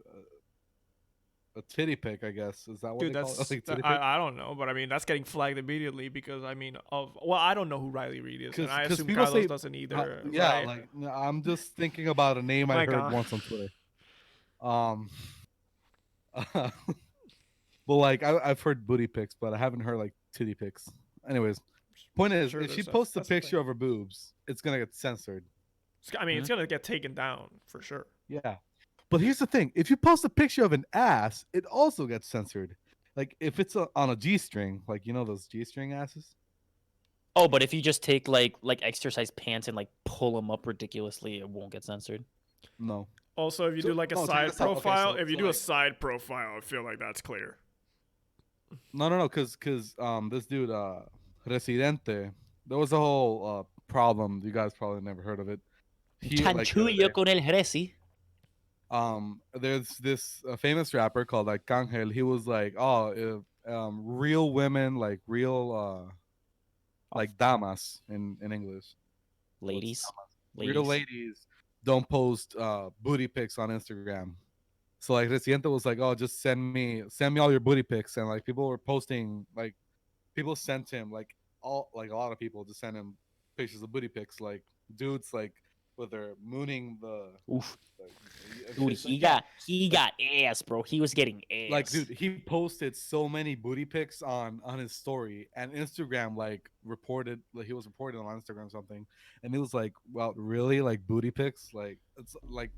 titty pic, I guess is that what Dude, they call it? that's Like titty pic? I don't know, but I mean that's getting flagged immediately because I mean I don't know who Riley Reid is, and I 'Cause assume people Carlos say- doesn't either. yeah, right? like I'm just thinking about a name I My heard God. once on Twitter. Well, like I've heard booty pics, but I haven't heard like titty pics. Anyways, point is, Sure, if she there's posts a that's the thing. picture of her boobs, it's gonna get censored. I mean, it's gonna get taken down for sure. Yeah, but here's the thing: if you post a picture of an ass, it also gets censored. Like if it's on a G-string, like you know those G-string asses. Oh, but if you just take like exercise pants and like pull them up ridiculously, it won't get censored. No. Also, if you So- do like a no, check side this out. Okay, profile, so- if you so, do a like- side profile, I feel like that's clear. No, because this dude Residente, there was a whole problem. You guys probably never heard of it. He, like, the other Chanchullo day, con el Greci. there's this famous rapper called like Kangel. He was like, oh, real women, like real like damas in English. Ladies. Real ladies don't post booty pics on Instagram. So like Residente was like, oh, just send me all your booty pics, and like people were posting, like people sent him like a lot of people just sent him pictures of booty pics, like dudes like with their mooning the Oof. like, Dude, it's like, he got ass, bro. He was getting ass. like dude, he posted so many booty pics on his story, and Instagram like reported, like he was reported on Instagram or something, and it was like, well, really, like booty pics, like it's like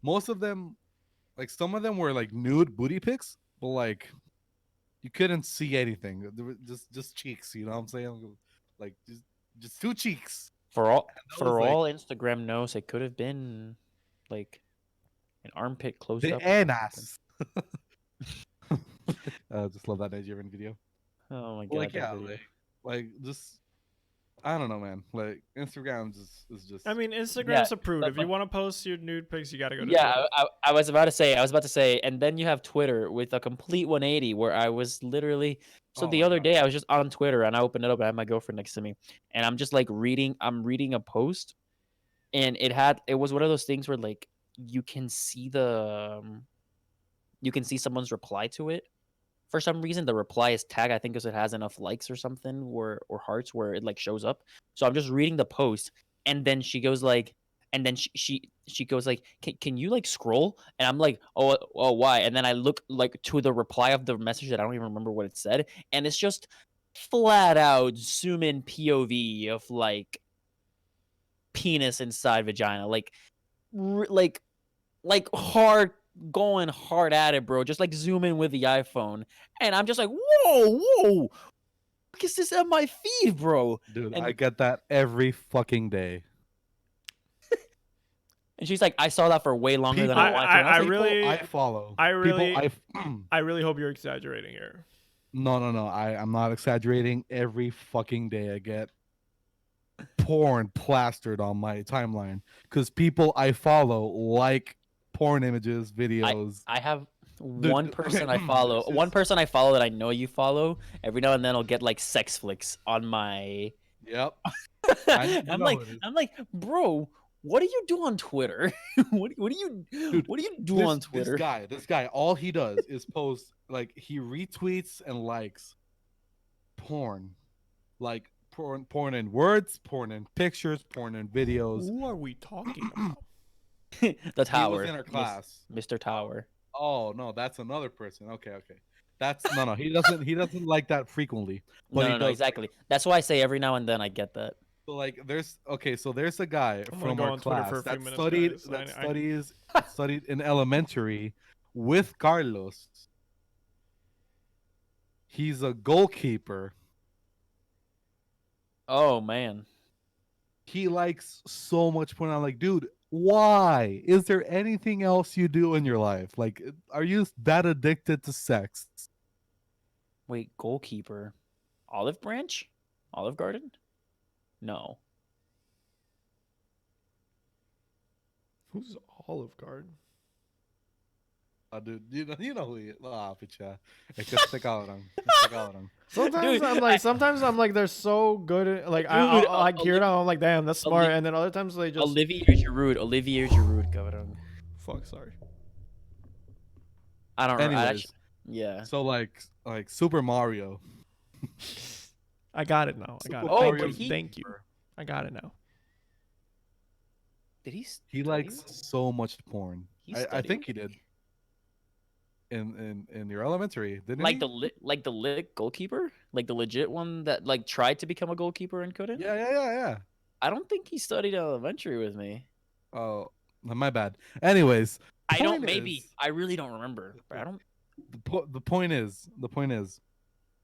most of them, like some of them were like nude booty pics, but like you couldn't see anything. There were just cheeks, you know what I'm saying? Like just two cheeks. for all that was, like- Instagram knows, it could have been like an armpit close The up. or something. ass. I just love that Nigerian video. Oh my god. Like that yeah, video. like just I don't know, man. Like Instagram is just. I mean, Instagram's Yeah, approved. but- If you want to post your nude pics, you gotta go to Yeah, Twitter. I was about to say, and then you have Twitter with a complete 180 where I was literally. So Oh the my other God. day I was just on Twitter and I opened it up. I had my girlfriend next to me, and I'm just like reading. I'm reading a post, and it was one of those things where like you can see someone's reply to it. For some reason, the reply is tagged. I think because it has enough likes or something, or hearts where it like shows up. So I'm just reading the post, and then she goes like, and then she goes like, can you like scroll? And I'm like, oh why? And then I look like to the reply of the message that I don't even remember what it said, and it's just flat out zoom in POV of like penis inside vagina, like hard going hard at it, bro. Just like zoom in with the iPhone, and I'm just like, whoa, what is this at my feed, bro? Dude, and- I get that every fucking day. And she's like, I saw that for way longer than I People- wanted to. And was I like, really- I follow. I really- People, I really hope you're exaggerating here. no. I'm not exaggerating. Every fucking day I get porn plastered on my timeline because people I follow like porn images, videos. I have Dude, one person okay, I follow, this one is- person I follow that I know you follow. Every now and then I'll get like sex flicks on my. Yep. I I'm know like, it is. bro, what do you do on Twitter? what do you Dude, what do you do on Twitter? This guy, all he does is post, like he retweets and likes porn, like porn in words, porn in pictures, porn in videos. Who are we talking about? The Tower. He was in our class. Mr. Tower. Oh no, that's another person. Okay. That's no. He doesn't like that frequently. But he No, does. exactly. That's why I say every now and then I get that. So like, there's a guy I'm gonna from go our on Twitter class for a few that minutes, studied guys. studied in elementary with Carlos. He's a goalkeeper. Oh man. He likes so much porn. I'm like, dude, Why? Is there anything else you do in your life? Like, are you that addicted to sex? Wait, goalkeeper. Olive branch? Olive garden? No. Who's Olive Garden? Dude, you know who he is. Ah, picha. Es que este cabrón. Este cabrón. Sometimes Dude, sometimes I'm like, they're so good. Like Dude, I hear it, I'm like, damn, that's smart. Oli- And then other times they just Olivier Giroud. Olivier Giroud, cabrón. fuck. Sorry. I don't know. Anyways, Yeah. so like Super Mario. I got it now. I got it. Super Thank Mario you. Thank you. Super. I got it now. Did he? He study likes with- so much porn. He I studied think he with- did. In your elementary, didn't Like he? the lit goalkeeper, like the legit one that like tried to become a goalkeeper and couldn't. Yeah. I don't think he studied elementary with me. Oh, my bad. Anyways, I don't. point Maybe is- I really don't remember. But I don't. the point is,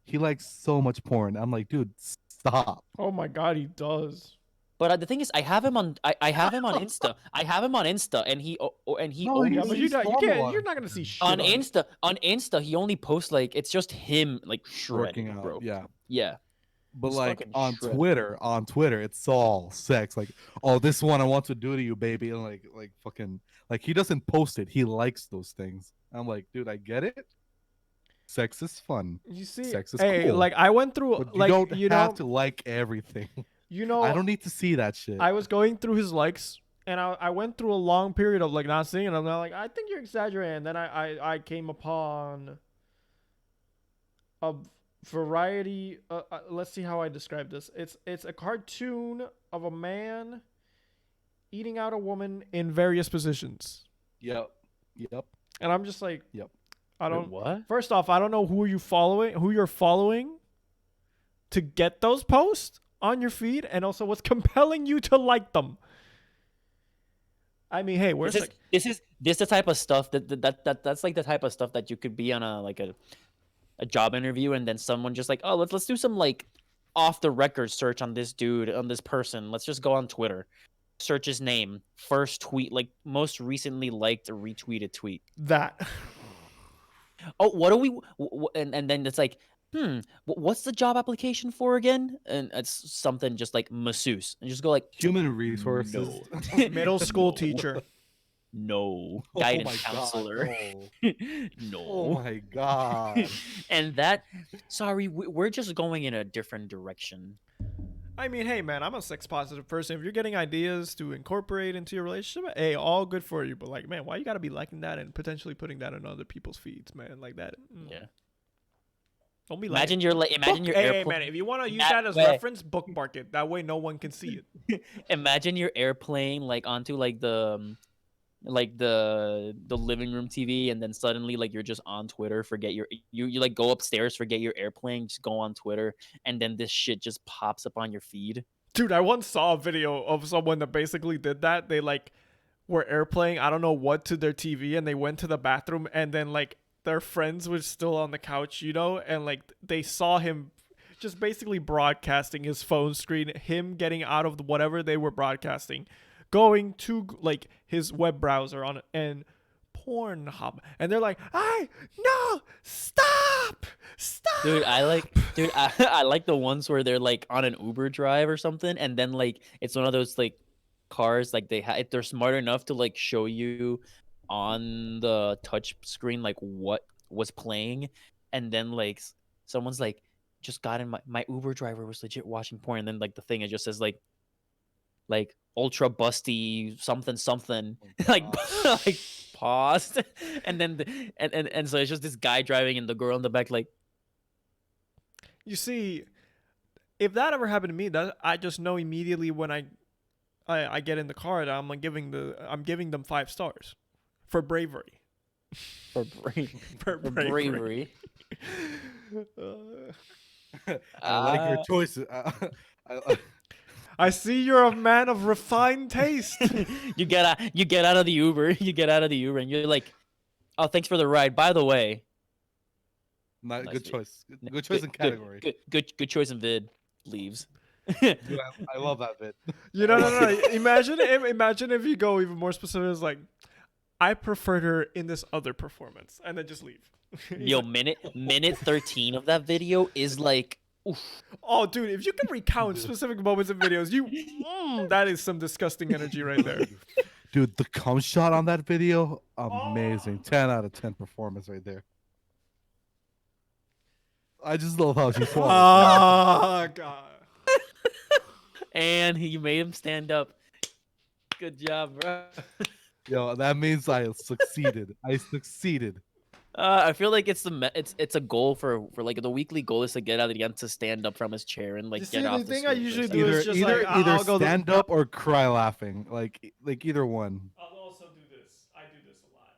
he likes so much porn. I'm like, dude, stop. Oh my god, he does. But the thing is, I have him on. I have him on Insta. I have him on Insta, and he No, Yeah, He's but you normal can't. on- You're not gonna see shit on Insta. On Insta, he only posts like it's just him like shredding, Working out, bro. yeah. Yeah. But He's like fucking on shredded. Twitter, it's all sex. Like, oh, this one I want to do to you, baby, and like fucking like he doesn't post it. He likes those things. I'm like, dude, I get it. Sex is fun, You see, sex is hey, cool, like I went through, but you like don't you have know, to like everything. you know, I don't need to see that shit. I was going through his likes, and I went through a long period of like not seeing it. I'm not like, I think you're exaggerating. And then I came upon a variety. Let's see how I describe this. It's a cartoon of a man eating out a woman in various positions, Yep. and I'm just like, Yep. I Wait, don't. what? First off, I don't know who you're following to get those posts on your feed, and also what's compelling you to like them. I mean, hey, where's This is the type of stuff that's like the type of stuff that you could be on a job interview, and then someone just like, oh, let's do some like off the record search on this dude, on this person. Let's just go on Twitter, search his name, first tweet, like most recently liked or retweeted tweet. that? Oh, what do we? And then it's like, what's the job application for again? And it's something just like masseuse, and just go like Human resources. no. Middle school No. teacher. No, Oh guidance my God, counselor. no. No. Oh my god. And that, sorry, we're just going in a different direction. I mean, hey, man, I'm a sex positive person. If you're getting ideas to incorporate into your relationship, hey, all good for you. But like, man, why you gotta be liking that and potentially putting that in other people's feeds, man? Like that. Yeah. Don't be Imagine like. you're like, imagine your Hey, airplane. man, if you want to use That that as way. reference, bookmark it. That way, no one can see it. Imagine your airplane like onto like the living room TV, and then suddenly like you're just on Twitter. Forget you like go upstairs, forget your airplane, just go on Twitter, and then this shit just pops up on your feed. Dude, I once saw a video of someone that basically did that. They like were airplaying, I don't know what, to their TV, and they went to the bathroom, and then like their friends were still on the couch, you know, and like they saw him just basically broadcasting his phone screen, him getting out of whatever they were broadcasting, going to like his web browser on it, and Pornhub, and they're like, "Hey, no, stop, Dude, I like the ones where they're like on an Uber drive or something, and then like it's one of those like cars like if they're smart enough to like show you on the touch screen like what was playing, and then like someone's like just got in my Uber driver was legit watching porn, and then like the thing it just says like ultra busty something like like paused, and then and so it's just this guy driving and the girl in the back like. You see, if that ever happened to me, that I just know immediately when I get in the car that I'm giving them 5 stars for bravery. For For bravery. I like your choices. I see you're a man of refined taste. you get out of the Uber, and you're like, "Oh, thanks for the ride. By the way, Not Nice good vid. choice. Good choice in category. Good choice in vid." Leaves. Dude, I love that bit. You know, no. Imagine if you go even more specific. It's like, I preferred her in this other performance, and then just leave. He's Yo, like, minute 13 of that video is like, oof. oh, dude, if you can recount specific moments in videos, that is some disgusting energy right there. Dude, the cum shot on that video, amazing. 10 out of 10 performance right there. I just love how she swallowed. Oh god. And he made him stand up. Good job, bro. Yo, that means I succeeded. I succeeded. I feel like it's a goal for like the weekly goal is to get Adrian to stand up from his chair and like You get see, off the the thing I stage or usually something. do is just either like, I'll go stand up or cry laughing. Like either one. I'll also do this. I do this a lot.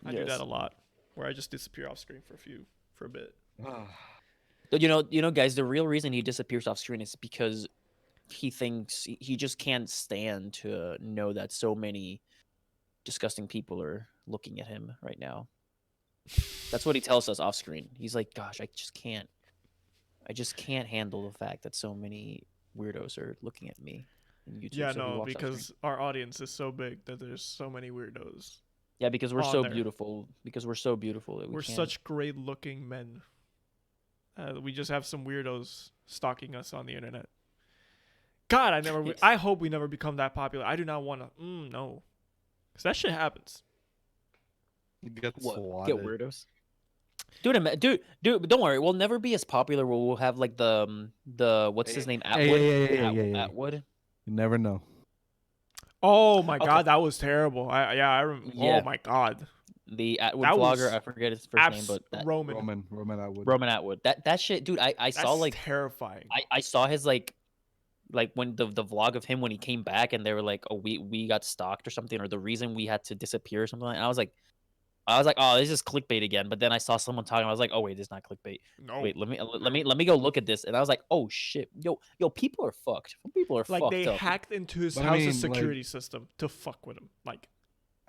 I do Yes. that a lot, where I just disappear off screen for a bit. But you know, guys, the real reason he disappears off screen is because he thinks he just can't stand to know that so many disgusting people are looking at him right now. That's what he tells us off screen. He's like, "Gosh, I just can't handle the fact that so many weirdos are looking at me." In YouTube. Yeah, So he no, walks off because screen. our audience is so big that there's so many weirdos. Yeah, because we're on so there. beautiful. Because we're so beautiful that We're can't- such great looking men. We just have some weirdos stalking us on the internet. God, I hope we never become that popular. I do not want to. No, because that shit happens. Get What? swatted. Get weirdos. Dude, don't worry. We'll never be as popular. We'll have like the what's his name? Atwood. Yeah. Atwood. You never know. Oh my Okay. god, that was terrible. I remember. Yeah. Oh my god, The Atwood That was vlogger. I forget his first name, but that, Roman. Roman Atwood. Roman Atwood. That shit, dude. I That's saw like terrifying. I saw his like when the vlog of him when he came back and they were like, oh, we got stalked or something, or the reason we had to disappear or something. And I was like, oh, this is clickbait again. But then I saw someone talking. I was like, oh wait, this is not clickbait. No, Wait, let me go look at this. And I was like, oh shit, yo, people are fucked. People are like fucked they up. hacked into his But I house's mean, security system to fuck with him. Like,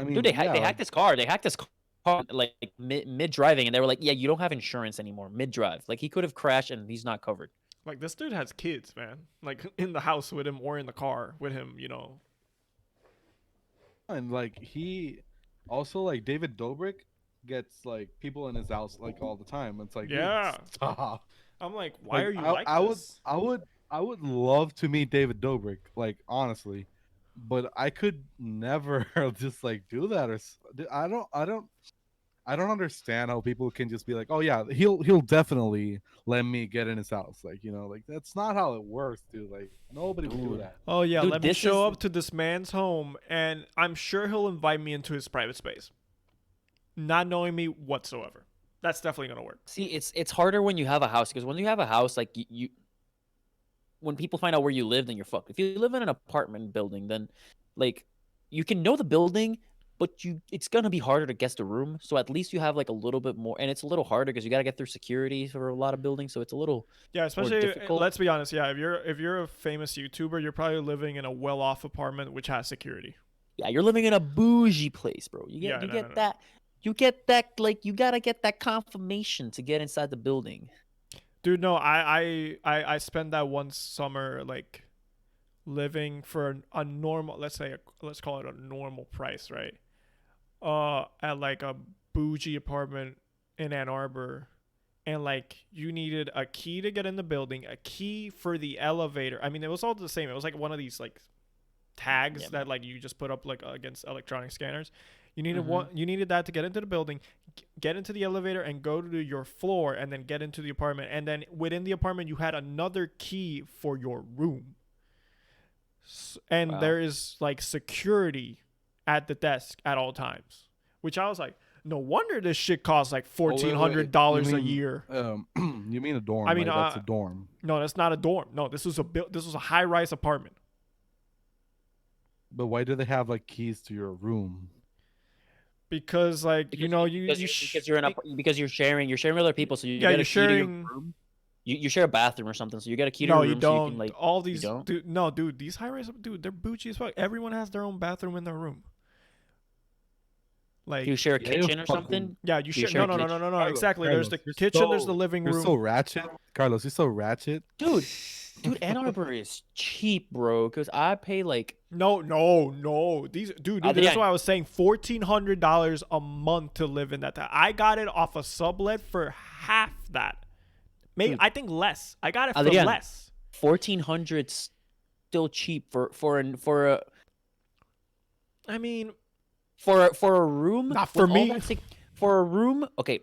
I mean, Dude, they yeah, hacked his car. They hacked his car like mid driving, and they were like, yeah, you don't have insurance anymore mid drive. Like he could have crashed and he's not covered. like this dude has kids, man. Like in the house with him or in the car with him. You know. and like he also like David Dobrik gets like people in his house like all the time. It's like, dude, Yeah. stop. I'm like, why Like, are you I, like I this? I would love to meet David Dobrik, like honestly, but I could never just like do that I don't understand how people can just be like, oh yeah, he'll definitely let me get in his house, like, you know, like that's not how it works, dude. Like nobody would do Dude. that. Oh yeah, Dude, let me this show is- up to this man's home, and I'm sure he'll invite me into his private space, not knowing me whatsoever. That's definitely gonna work. See, it's harder when you have a house because when you have a house, like you when people find out where you live, then you're fucked. If you live in an apartment building, then like you can know the building, but it's gonna be harder to guess the room. So at least you have like a little bit more, and it's a little harder because you gotta get through security for a lot of buildings. So it's a little Yeah, especially difficult. let's be honest. Yeah, if you're a famous YouTuber, you're probably living in a well-off apartment which has security. yeah, you're living in a bougie place, bro. You Yeah, get no. that. You get that like you gotta get that confirmation to get inside the building. Dude, no, I spent that one summer like living for a normal, let's call it a normal price, right? At like a bougie apartment in Ann Arbor, and like you needed a key to get in the building, a key for the elevator. I mean, it was all the same. It was like one of these like tags Yeah, that like you just put up like against electronic scanners. You needed Mhm. one. You needed that to get into the building, get into the elevator, and go to your floor, and then get into the apartment. And then within the apartment, you had another key for your room. And Wow. there is like security at the desk at all times, which I was like, no wonder this shit costs like $1,400 You a mean- year. You mean a dorm? I mean, right? That's a dorm. No, that's not a dorm. No, this was a high-rise apartment. But why do they have like keys to your room? Because like Because you know because you're in a because you're sharing with other people, so you Yeah, get you're a key to your sharing- room. You share a bathroom or something, so you get a key to no, your you room. don't. So you can, like, All these, don't? dude. No, dude. These high rise, dude. They're bougie as fuck. Everyone has their own bathroom in their room. Like, You share a Yeah, you kitchen or fucking- something? yeah, you You share. share No, a no, no, no, no, no. Carlos, Exactly. There's the Carlos, kitchen. There's the living You're room. so ratchet, Carlos. You're so ratchet. Dude, Ann Arbor is cheap, bro. Cause I pay like No, no, no. These, dude, that's Adrian. why I was saying $1,400 a month to live in that town. I got it off a sublet for half that. Maybe Dude. I think less. I got it for Adrian. less. 1,400 still cheap for a I mean, for a room. Not with for all me. that for a room. Okay.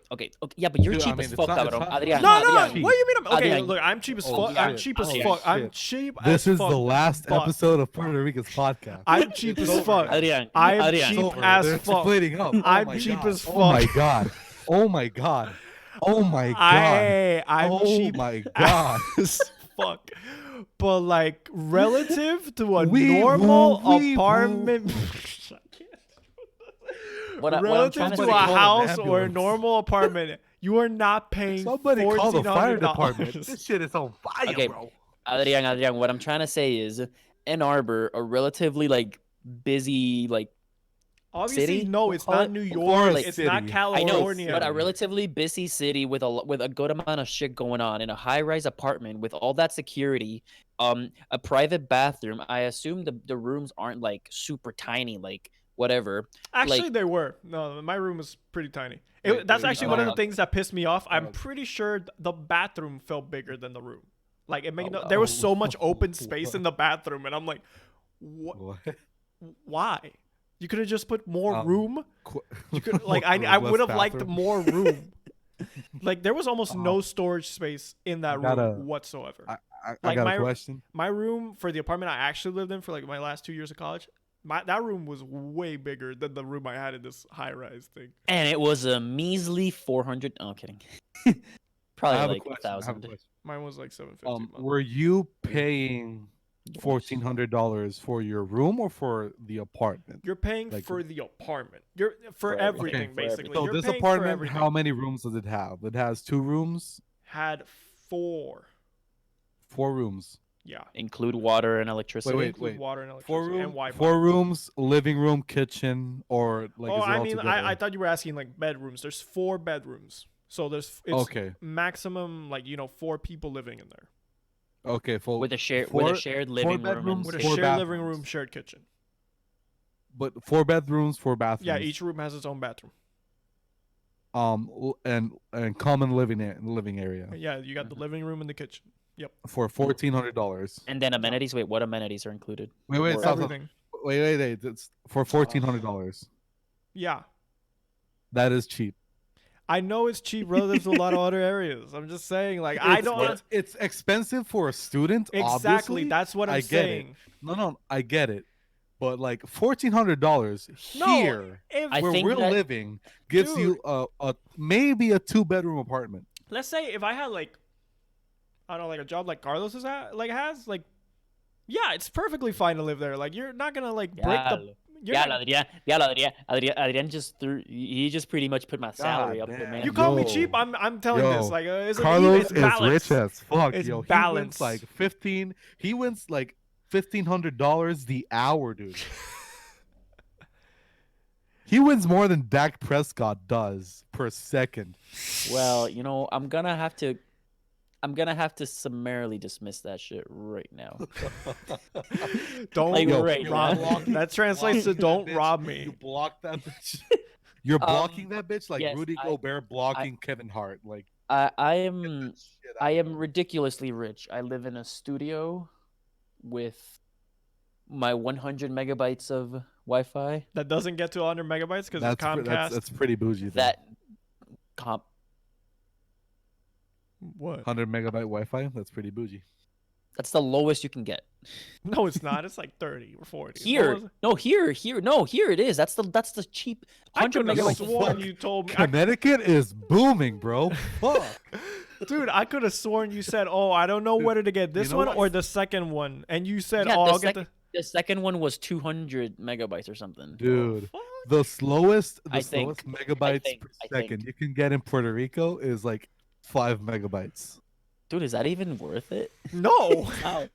Yeah, but you're Dude, I cheap mean, as it's fuck, not- it's cabrón. not- Adrian, no, no. Adrian. What do you mean? Okay, Adrian. look, I'm cheap as Oh, fuck. I'm shit. cheap as Oh, fuck. I'm shit. cheap. This as is fuck. the last Fuck. episode of Puerto Rican's podcast. I'm cheap It's as over. fuck. Adrian, I am Adrian. It's cheap over. as They're fuck. splitting up. Oh I'm my cheap God. as Oh my fuck. god. Oh my god. Oh my god. I'm Oh cheap my god. as fuck. But like relative to a Wee normal woo, wee woo. apartment, What I'm relative trying to to a say, call an house or a ambulance. normal apartment, you are not paying. Somebody call the fire $1,400. department. This shit is on fire, Okay. bro. Adrian, what I'm trying to say is Ann Arbor, a relatively like busy like Obviously, city? no, it's Call not it New Forest York. It's not City. I know, California. but a relatively busy city with a good amount of shit going on in a high-rise apartment with all that security, a private bathroom. I assume the rooms aren't like super tiny, like whatever. Actually, like- they were. No, my room was pretty tiny. Wait, That's wait, actually one of the uh, things that pissed me off. I'm uh, pretty sure the bathroom felt bigger than the room. Like it made Oh, there was so oh, much open space in the bathroom, and I'm like, what? What? Why? You could have just put more Um, room. Qu- You could like I less would have liked bathroom. more room. Like there was almost no storage space in that gotta- room whatsoever. I Like, got my- a question. My room for the apartment I actually lived in for like my last 2 years of college, that room was way bigger than the room I had in this high rise thing. And it was a measly 400. Oh, I'm kidding. I Probably have a like question. I have a 1,000. question. Mine was like 750. a month. Were you paying $1,400 for your room or for the apartment? You're paying like- for the apartment. You're for For everything. everything, For basically. everything. So You're this paying for apartment, everything. how many rooms does it have? It has 2 rooms, Had 4. 4 rooms. Yeah. Include water and electricity. wait. Include water and 4 electricity and rooms, Wi-Fi. 4 rooms, living room, kitchen, or like. Oh, is it I all mean, together? I thought you were asking like bedrooms. There's 4 bedrooms, so it's Okay. maximum like 4 people living in there Okay, full. With a shared four- shared living room. bedrooms, with a and Four shared living bathrooms. room, shared kitchen. But 4 bedrooms, 4 bathrooms. Yeah, each room has its own bathroom. And common living area Yeah, you got the living room and the kitchen. for $1,400. And then amenities. Wait, what amenities are included? Wait, Or stop, stop. Everything. Wait. That's for $1,400. Yeah. That is cheap. I know it's cheap relative to a lot of other areas. I'm just saying, like, I don't. It's expensive for a student. Exactly. Obviously. That's what I'm I get saying. No, I get it. But like $1,400 No, here, If, I where think we're that- living, gives you a maybe a 2-bedroom apartment. let's say if I had like, I don't know, like a job like Carlos has, yeah, it's perfectly fine to live there. Like, you're not gonna like break the. You're Yeah, not- Adrian just threw. He just pretty much put my salary up there, damn. man. you call me Yo. cheap. I'm telling Yo. this. Like, it's Carlos it's is balanced. rich as fuck. It's Yo, he balanced. wins like 15. He wins like $1,500 the hour, dude. He wins more than Dak Prescott does per second. Well, I'm gonna have to summarily dismiss that shit right now. Don't Like, Yo, right rob now. me. That translates to Block that don't bitch. rob You me. block that bitch. You're blocking that bitch like yes, Rudy I- Gobert blocking Kevin Hart. Like I get am that shit out I of am here. ridiculously rich. I live in a studio with my 100 megabytes of Wi-Fi. That doesn't get to 100 megabytes because of That's pre- Comcast. that's pretty bougie. Though. That comp What? 100 megabyte Wi-Fi. That's pretty bougie. that's the lowest you can get. No, it's not. It's like 30 or 40. What was Here, it? no, here it is. That's the cheap I 100 could have megabytes. sworn fuck. you told me. Connecticut is booming, bro. Fuck. Dude, I could have sworn you said, "Oh, I don't know Dude, whether to get this know one what? or the second one," and you said, Yeah, "Oh, the I'll get The second one was 200 megabytes or something. Dude, Fuck. the slowest I think- megabytes think- per I think. second you can get in Puerto Rico is like 5 megabytes. Dude, is that even worth it? No, Wow. you're not gonna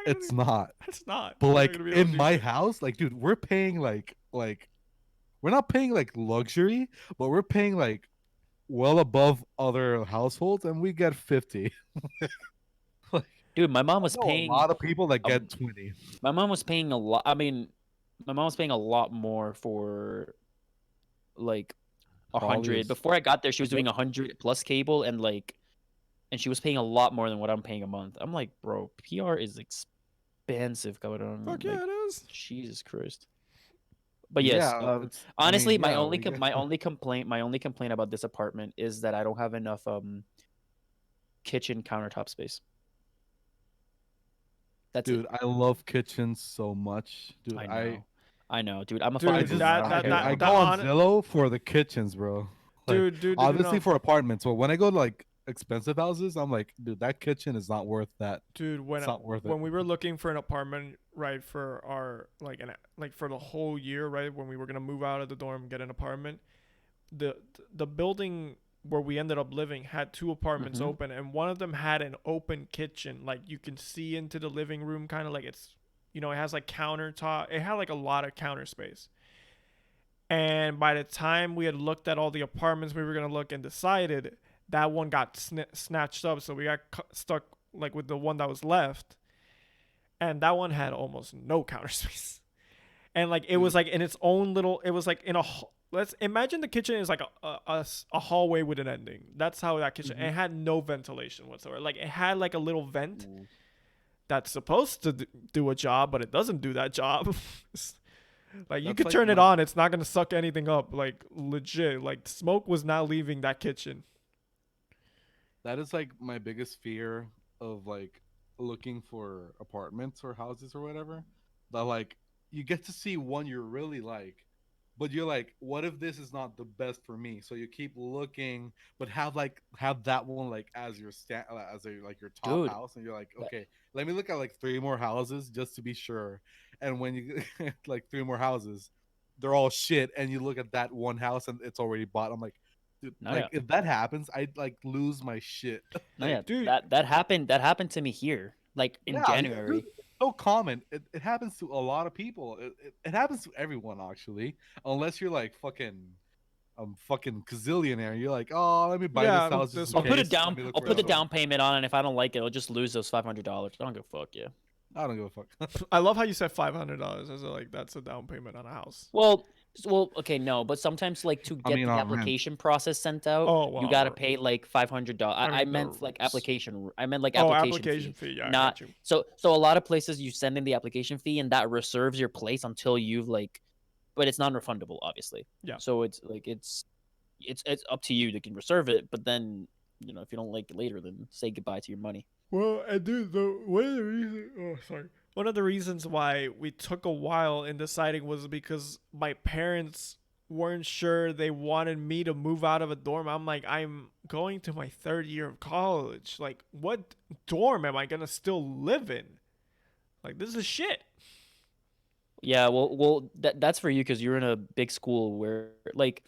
It's not. It's not. But You're not like gonna be able to in do my shit. house, like dude, we're paying like we're not paying like luxury, but we're paying like well above other households, and we get 50. Like, Dude, my mom I was know a paying. lot of people that a- get 20. My mom was paying a lot. I mean, my mom was paying a lot more for like 100. Probably Before I got there, she was doing 100 plus cable and she was paying a lot more than what I'm paying a month. I'm like, bro, PR is expensive, cabrón. Fuck Like, yeah, it is. Jesus Christ. But yeah. yes, I honestly, mean, yeah, we get, my only complaint about this apartment is that I don't have enough kitchen countertop space. That's it. dude. I love kitchens so much, dude. I know, dude. I'm a Dude, I fucking just, boomer. I don't I, care. dude, I I don't go care. on Zillow for the kitchens, bro. Like, Dude, obviously no. for apartments, but when I go to like expensive houses, I'm like, dude, that kitchen is not worth that. Dude, It's not worth it. when we were looking for an apartment, right, for our like for the whole year, right, when we were gonna move out of the dorm, get an apartment, the building where we ended up living had two apartments Mhm. open, and one of them had an open kitchen, like you can see into the living room, kind of like it's, it has like countertop. It had like a lot of counter space. And by the time we had looked at all the apartments we were gonna look and decided, that one got snatched up, so we got stuck like with the one that was left, and that one had almost no counter space, and like it was like in its own little. It was like in a. Let's imagine the kitchen is like a hallway with an ending. That's how that kitchen. And it had no ventilation whatsoever. Like it had like a little vent that's supposed to do a job, but it doesn't do that job. Like you That's could like turn it on, it's not gonna suck anything up. Like legit, like smoke was not leaving that kitchen. That is like my biggest fear of like looking for apartments or houses or whatever. That like you get to see one you really like, but you're like, what if this is not the best for me? So you keep looking, but have that one like as your like your top Dude, house, and you're like, that- okay, let me look at like three more houses just to be sure. And when you like three more houses, they're all shit, and you look at that one house and it's already bought. I'm like, dude, No, like if that happens, I'd like lose my shit. no, yeah, Dude. that happened to me here, like in Yeah, January. dude, it's so common. It happens to a lot of people. It happens to everyone actually, unless you're like fucking gazillionaire. You're like, oh, let me buy Yeah, this house. this Just one. in I'll put case. it down. Let me look I'll for put the another one." down payment on, and if I don't like it, I'll just lose those $500. I don't give a fuck. Yeah. I don't give a fuck. I love how you said $500. I was like, that's a down payment on a house. Well, okay, no, but sometimes like to I get mean, the on rent. application process sent out, Oh, well, you gotta pay like $500. I I mean, meant the like rules. application. I meant like Oh, application, application fee. fee. Yeah, I Not got you. so a lot of places you send in the application fee and that reserves your place until you've like, but it's non-refundable, obviously. Yeah. So it's like it's up to you to can reserve it, but then if you don't like it later, then say goodbye to your money. Well, and dude, one of the reasons. Oh, sorry. One of the reasons why we took a while in deciding was because my parents weren't sure they wanted me to move out of a dorm. I'm like, I'm going to my third year of college. Like, what dorm am I gonna still live in? Like, this is shit. Yeah, well, that's for you because you're in a big school where like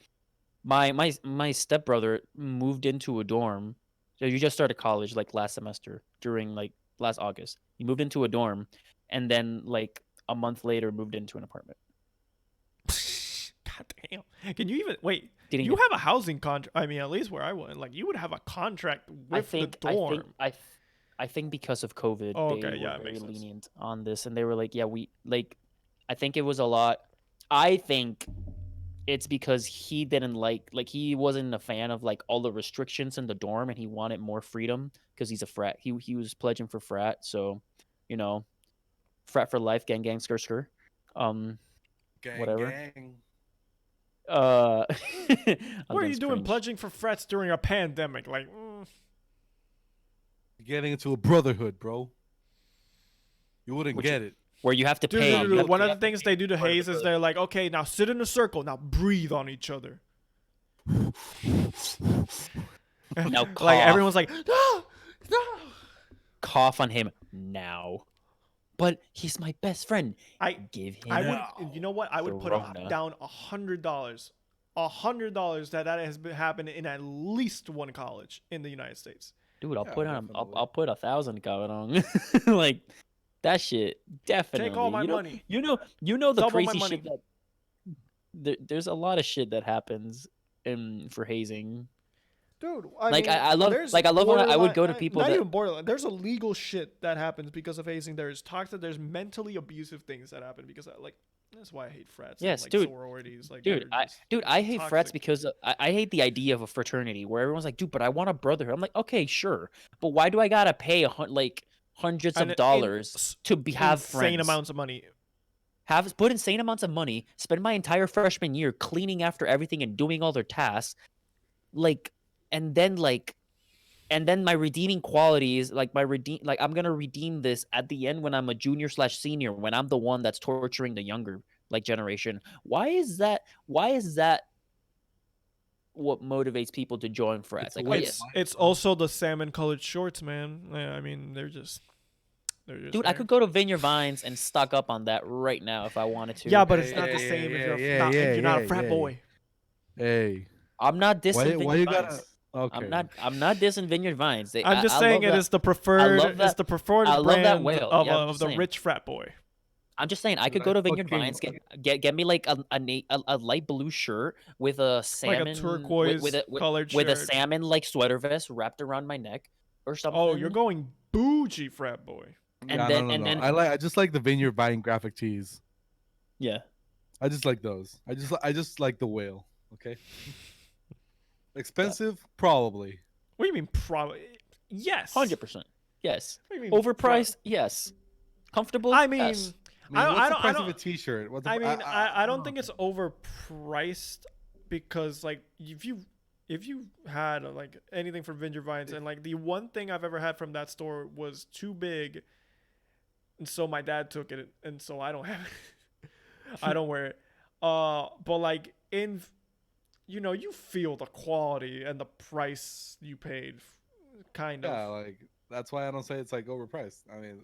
my stepbrother moved into a dorm. So you just started college like last semester during like last August. He moved into a dorm, and then like a month later moved into an apartment. God damn. Can you even wait? Didn't You get- have a housing contract. I mean, at least where I went, like you would have a contract with the dorm. I think because of COVID, Oh, they okay, yeah, were it very makes sense. lenient on this, and they were like, yeah, we like. I think it was a lot. I think it's because he didn't like he wasn't a fan of like all the restrictions in the dorm, and he wanted more freedom because he's a frat. He was pledging for frat, so frat for life, gang gang skr skr. Gang, Whatever. gang. I'm What are done you doing cringe. pledging for frets during a pandemic? Like, Getting into a brotherhood, bro. You wouldn't get it. Where you have to dude, pay. dude, you have dude, one to- of the things they do to Hayes is they're like, okay, now sit in a circle, now breathe on each other. Now Like cough. everyone's like, no, no. cough on him now. But he's my best friend. I Give him. I Yeah. would, you know what? I would put Corona. down $100, $100 that has been happened in at least one college in the United States. Dude, I'll Yeah, put on. definitely. I'll put 1,000 cabrón. Like that shit. Definitely. Take all my you know, money. You know the Double my crazy money. shit that. there's a lot of shit that happens for hazing. Dude, I Like mean, I love there's like I love when I would go to borderline- people not that even borderline. There's illegal shit that happens because of hazing. There's toxic. There's mentally abusive things that happen because like that's why I hate frats. Yes, and, like, dude. sororities. Like, Dude, they're just I hate frats toxic. because I hate the idea of a fraternity where everyone's like, dude, but I want a brotherhood. I'm like, okay, sure, but why do I gotta pay like hundreds And of dollars to have insane friends? amounts of money. Put insane amounts of money, spend my entire freshman year cleaning after everything and doing all their tasks, like, and then my redeeming qualities, like I'm gonna redeem this at the end when I'm a junior/senior, when I'm the one that's torturing the younger like generation. Why is that what motivates people to join frats? It's Like, a way It's to life, it's bro. also the salmon colored shorts, man. Yeah, I mean, they're just dude, I there. could go to Vineyard Vines and stock up on that right now if I wanted to. Yeah, but it's Hey, not the hey, same if hey, you're hey, not hey, if you're not a hey, frat hey. boy. Hey, I'm not dissing why Vineyard you Vines. gotta? Okay. I'm not dissing Vineyard Vines. I'm just I saying love it that. is the preferred. love It's that- the preferred I love that brand whale. of, Yeah, I'm of just the saying. rich frat boy. I'm just saying I could Dude, go I to Vineyard fucking- Vines, get me like a light blue shirt with a salmon, Like a turquoise colored with a shirt. salmon like sweater vest wrapped around my neck or something. Oh, you're going bougie frat boy. And Yeah, then- no, and no. then- I just like the Vineyard Vine graphic tees. Yeah. I just like those. I just like the whale. Okay. Expensive, probably. What do you mean probably? Yes. 100%. Yes. What do you mean Overpriced? Yes. Comfortable? I mean, Yes. I mean, I what's the don't- price I of a don't- T-shirt? What the, I mean, I don't know. think it's overpriced because like if you had like anything from Vineyard Vines and like the one thing I've ever had from that store was too big, and so my dad took it, and so I don't have it. I don't wear it. But like you feel the quality and the price you paid, kind of. Yeah, like that's why I don't say it's like overpriced. I mean,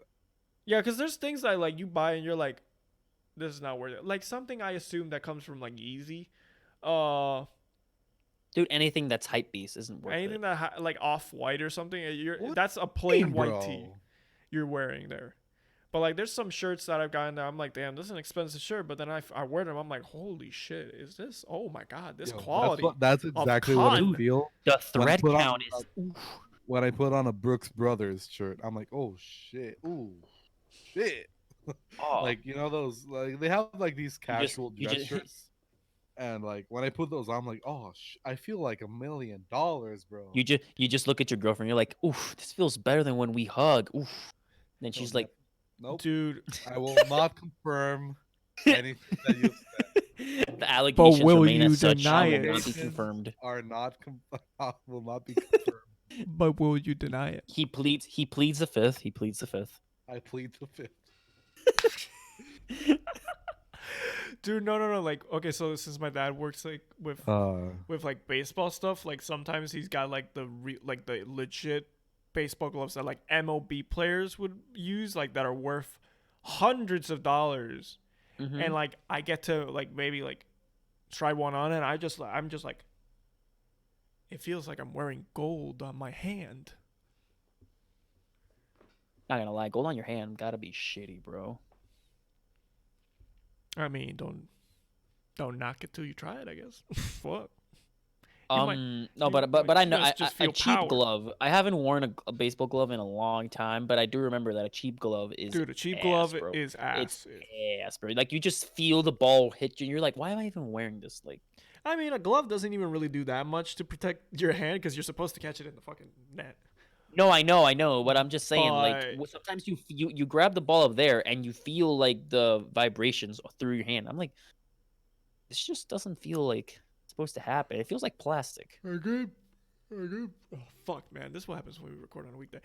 Yeah, because there's things that like you buy and you're like, this is not worth it. Like something I assume that comes from like Easy, Dude, anything that's hype beast isn't worth anything it. that like off white or something. What That's a plain white bro. tee you're wearing there. But like, there's some shirts that I've gotten that I'm like, damn, this is an expensive shirt. But then I wear them, I'm like, holy shit, is this? Oh my god, this Yo, quality. That's exactly what I cotton. feel The when I thread put on- count is when I put on a Brooks Brothers shirt. I'm like, oh shit, ooh, shit. oh, Like those like they have like these casual you dress just- shirts, and like when I put those, on, I'm like, oh, I feel like $1 million, bro. you just look at your girlfriend, you're like, oof, this feels better than when we hug. Oof. Then she's like, nope, Dude, I will not confirm anything that you said. the allegations will remain you as such deny and it? will not be Allegations confirmed. Are not will not be confirmed. but will you deny it? He pleads the fifth. He pleads the fifth. I plead the fifth. Dude, no. Like, okay, so since my dad works like with like baseball stuff, like sometimes he's got like the legit baseball gloves that like MLB players would use, like that are worth hundreds of dollars, Mhm. and like I get to like maybe like try one on, and I'm just like, it feels like I'm wearing gold on my hand. Not gonna lie, gold on your hand gotta be shitty, bro. I mean, don't knock it till you try it, I guess. Fuck. might- No, you but I know just a feel cheap power. glove. I haven't worn a baseball glove in a long time, but I do remember that a cheap glove is Dude, a cheap ass, glove bro. is ass. It's ass, bro. Like you just feel the ball hit you, and you're like, why am I even wearing this? Like, I mean, a glove doesn't even really do that much to protect your hand because you're supposed to catch it in the fucking net. no, I know, but I'm just saying, like, But- sometimes you grab the ball up there and you feel like the vibrations through your hand. I'm like, this just doesn't feel like it's supposed to happen. It feels like plastic. I agree. Oh, fuck, man. This is what happens when we record on a weekday.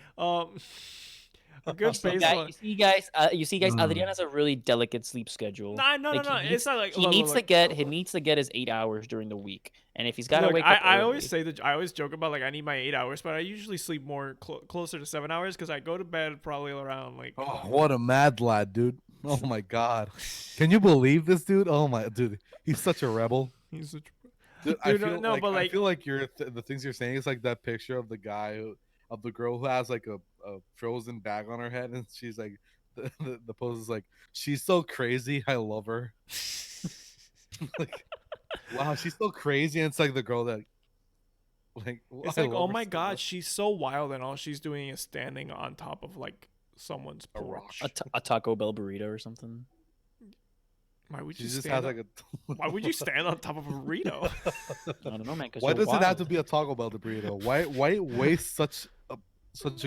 A good baseline. You see, guys. Adrian has a really delicate sleep schedule. No. He It's not like he look, needs look, to get his 8 hours during the week, and if he's got to look, wake up, I early, always say that I always joke about like I need my 8 hours, but I usually sleep more closer to 7 hours because I go to bed probably around like. Oh, what a mad lad, dude! Oh my god, can you believe this dude? Oh my, dude, he's such a rebel. He's such. Dude, I Dude, feel no, like, but, I like- feel like the things you're saying is like that picture of the girl who has like a frozen bag on her head, and she's like, the pose is like, she's so crazy, I love her. Like, Wow, she's so crazy. And it's like the girl that, like, It's I like, love oh her my so god, much. she's so wild, and all she's doing is standing on top of like someone's A rock. porch. A Taco Bell burrito or something. Why would She you just stand? has like a. Why would you stand on top of a burrito? I don't know, man. Because Why you're does it have to wild. be a Taco Bell burrito? Why waste such a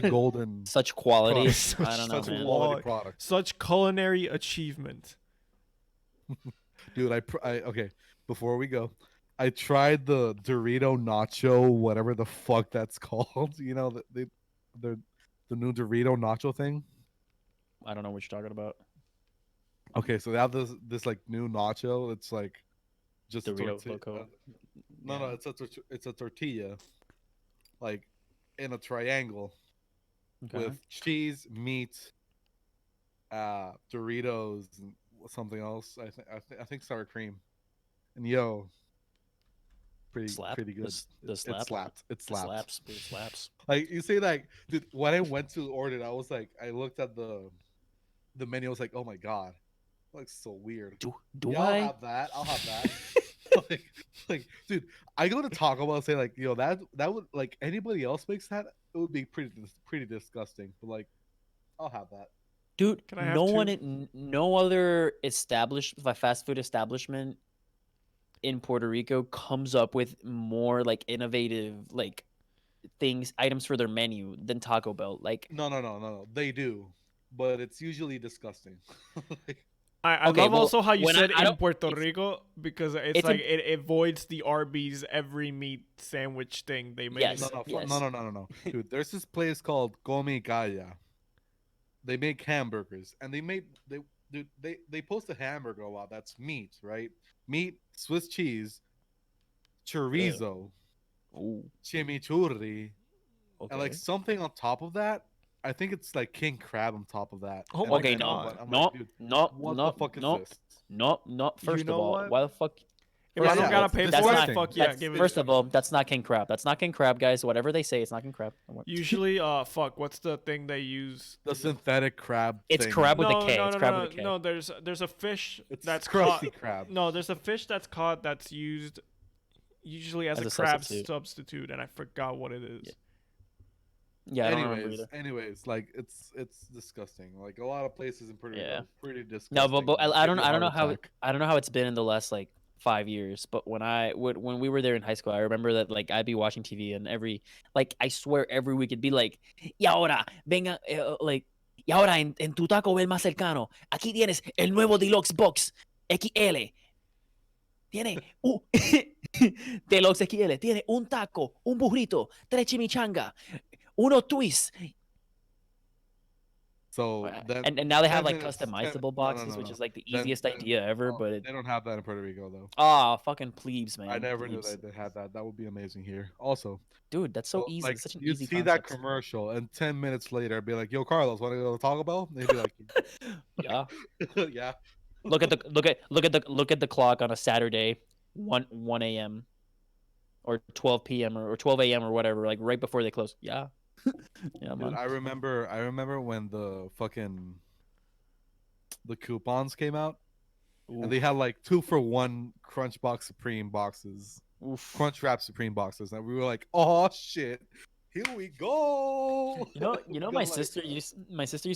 golden Such quality. product? I don't know, Such man. quality product, Such culinary achievement. dude. Okay. Before we go, I tried the Dorito Nacho, whatever the fuck that's called. You know, the new Dorito Nacho thing. I don't know what you're talking about. Okay, so they have this like new nacho. It's like just a Doritos tortilla. Loco. No, Yeah. it's a tortilla, like in a triangle Okay. with cheese, meat, Doritos, and something else. I think sour cream. And yo, Slap. pretty good. The It slap. slapped. It It slapped. slaps. Dude, slaps. Like you say, like dude, when I went to order it, I was like, I looked at the menu. I was like, oh my god, that looks so weird. Do Yeah, I? I'll have that. I'll have that. like, dude, I go to Taco Bell and say like, yo, that would like anybody else makes that, it would be pretty disgusting. But like, I'll have that. Dude, Can I have two? no other fast food establishment in Puerto Rico comes up with more like innovative like items for their menu than Taco Bell. Like, No. They do, but it's usually disgusting. Like, I okay, love well, also how you when said I in don't, Puerto Rico because it's it's like in, it avoids the Arby's every meat sandwich thing they made. Yes. no. Dude, there's this place called Gomi Gaya. They make hamburgers, and they post a hamburger a lot. That's meat, right? Meat, Swiss cheese, chorizo, Ooh, chimichurri, and like okay. something on top of that. I think it's like king crab on top of that. Oh And my like Okay, I know, god! but I'm like, no, dude, no, what the no, fuck is no, this? no, no. You First of know all, what? why the fuck? If First I of don't Yeah, all, gotta pay it's that's for it, not. disgusting. fuck yeah, That's give it. first of all, that's not king crab. That's not king crab, guys. Whatever they say, it's not king crab. Don't worry. Usually, fuck, what's the thing they use? The synthetic crab It's thing. crab with a No, K. no, It's no, crab no, with a K. no. There's a fish It's that's crusty caught. crab. No, there's a fish that's caught that's used usually as As a a crab substitute. substitute, and I forgot what it is. Yeah. Yeah, I don't remember either. Anyways, like it's disgusting. Like a lot of places in Puerto Rico, Yeah. are pretty disgusting. No, but It'll I give don't you a I don't heart know how attack. I don't know how it's been in the last like 5 years. But when we were there in high school, I remember that like I'd be watching TV and I swear every week it'd be like, y ahora venga like y ahora en tu Taco Bell más cercano aquí tienes el nuevo Deluxe Box XL. Tiene un Deluxe XL. Tiene un taco, un burrito, tres chimichanga, uno twist. So then, And now they have 10 like minutes. customizable No, boxes, which no. is like the Then, easiest idea ever. But they don't have that in Puerto Rico though. fucking plebes, man. I never knew Plebes. that they had that. That would be amazing here. Also, Dude, that's so easy. like It's such an you'd easy see that concept. commercial, and 10 minutes later, I'd be like, "Yo, Carlos, want to go to Taco Bell?" And he'd be like, Yeah. "Yeah." Look at the clock on a Saturday, 1 a.m. or 12 p.m. or 12 a.m. or whatever, like right before they close. Yeah. Yeah, Dude, man. I remember when the coupons came out, and they had like 2-for-1 Crunch Box Supreme boxes, Oof. Crunch Wrap Supreme boxes, and we were like, "Oh shit, here we go!" My sister used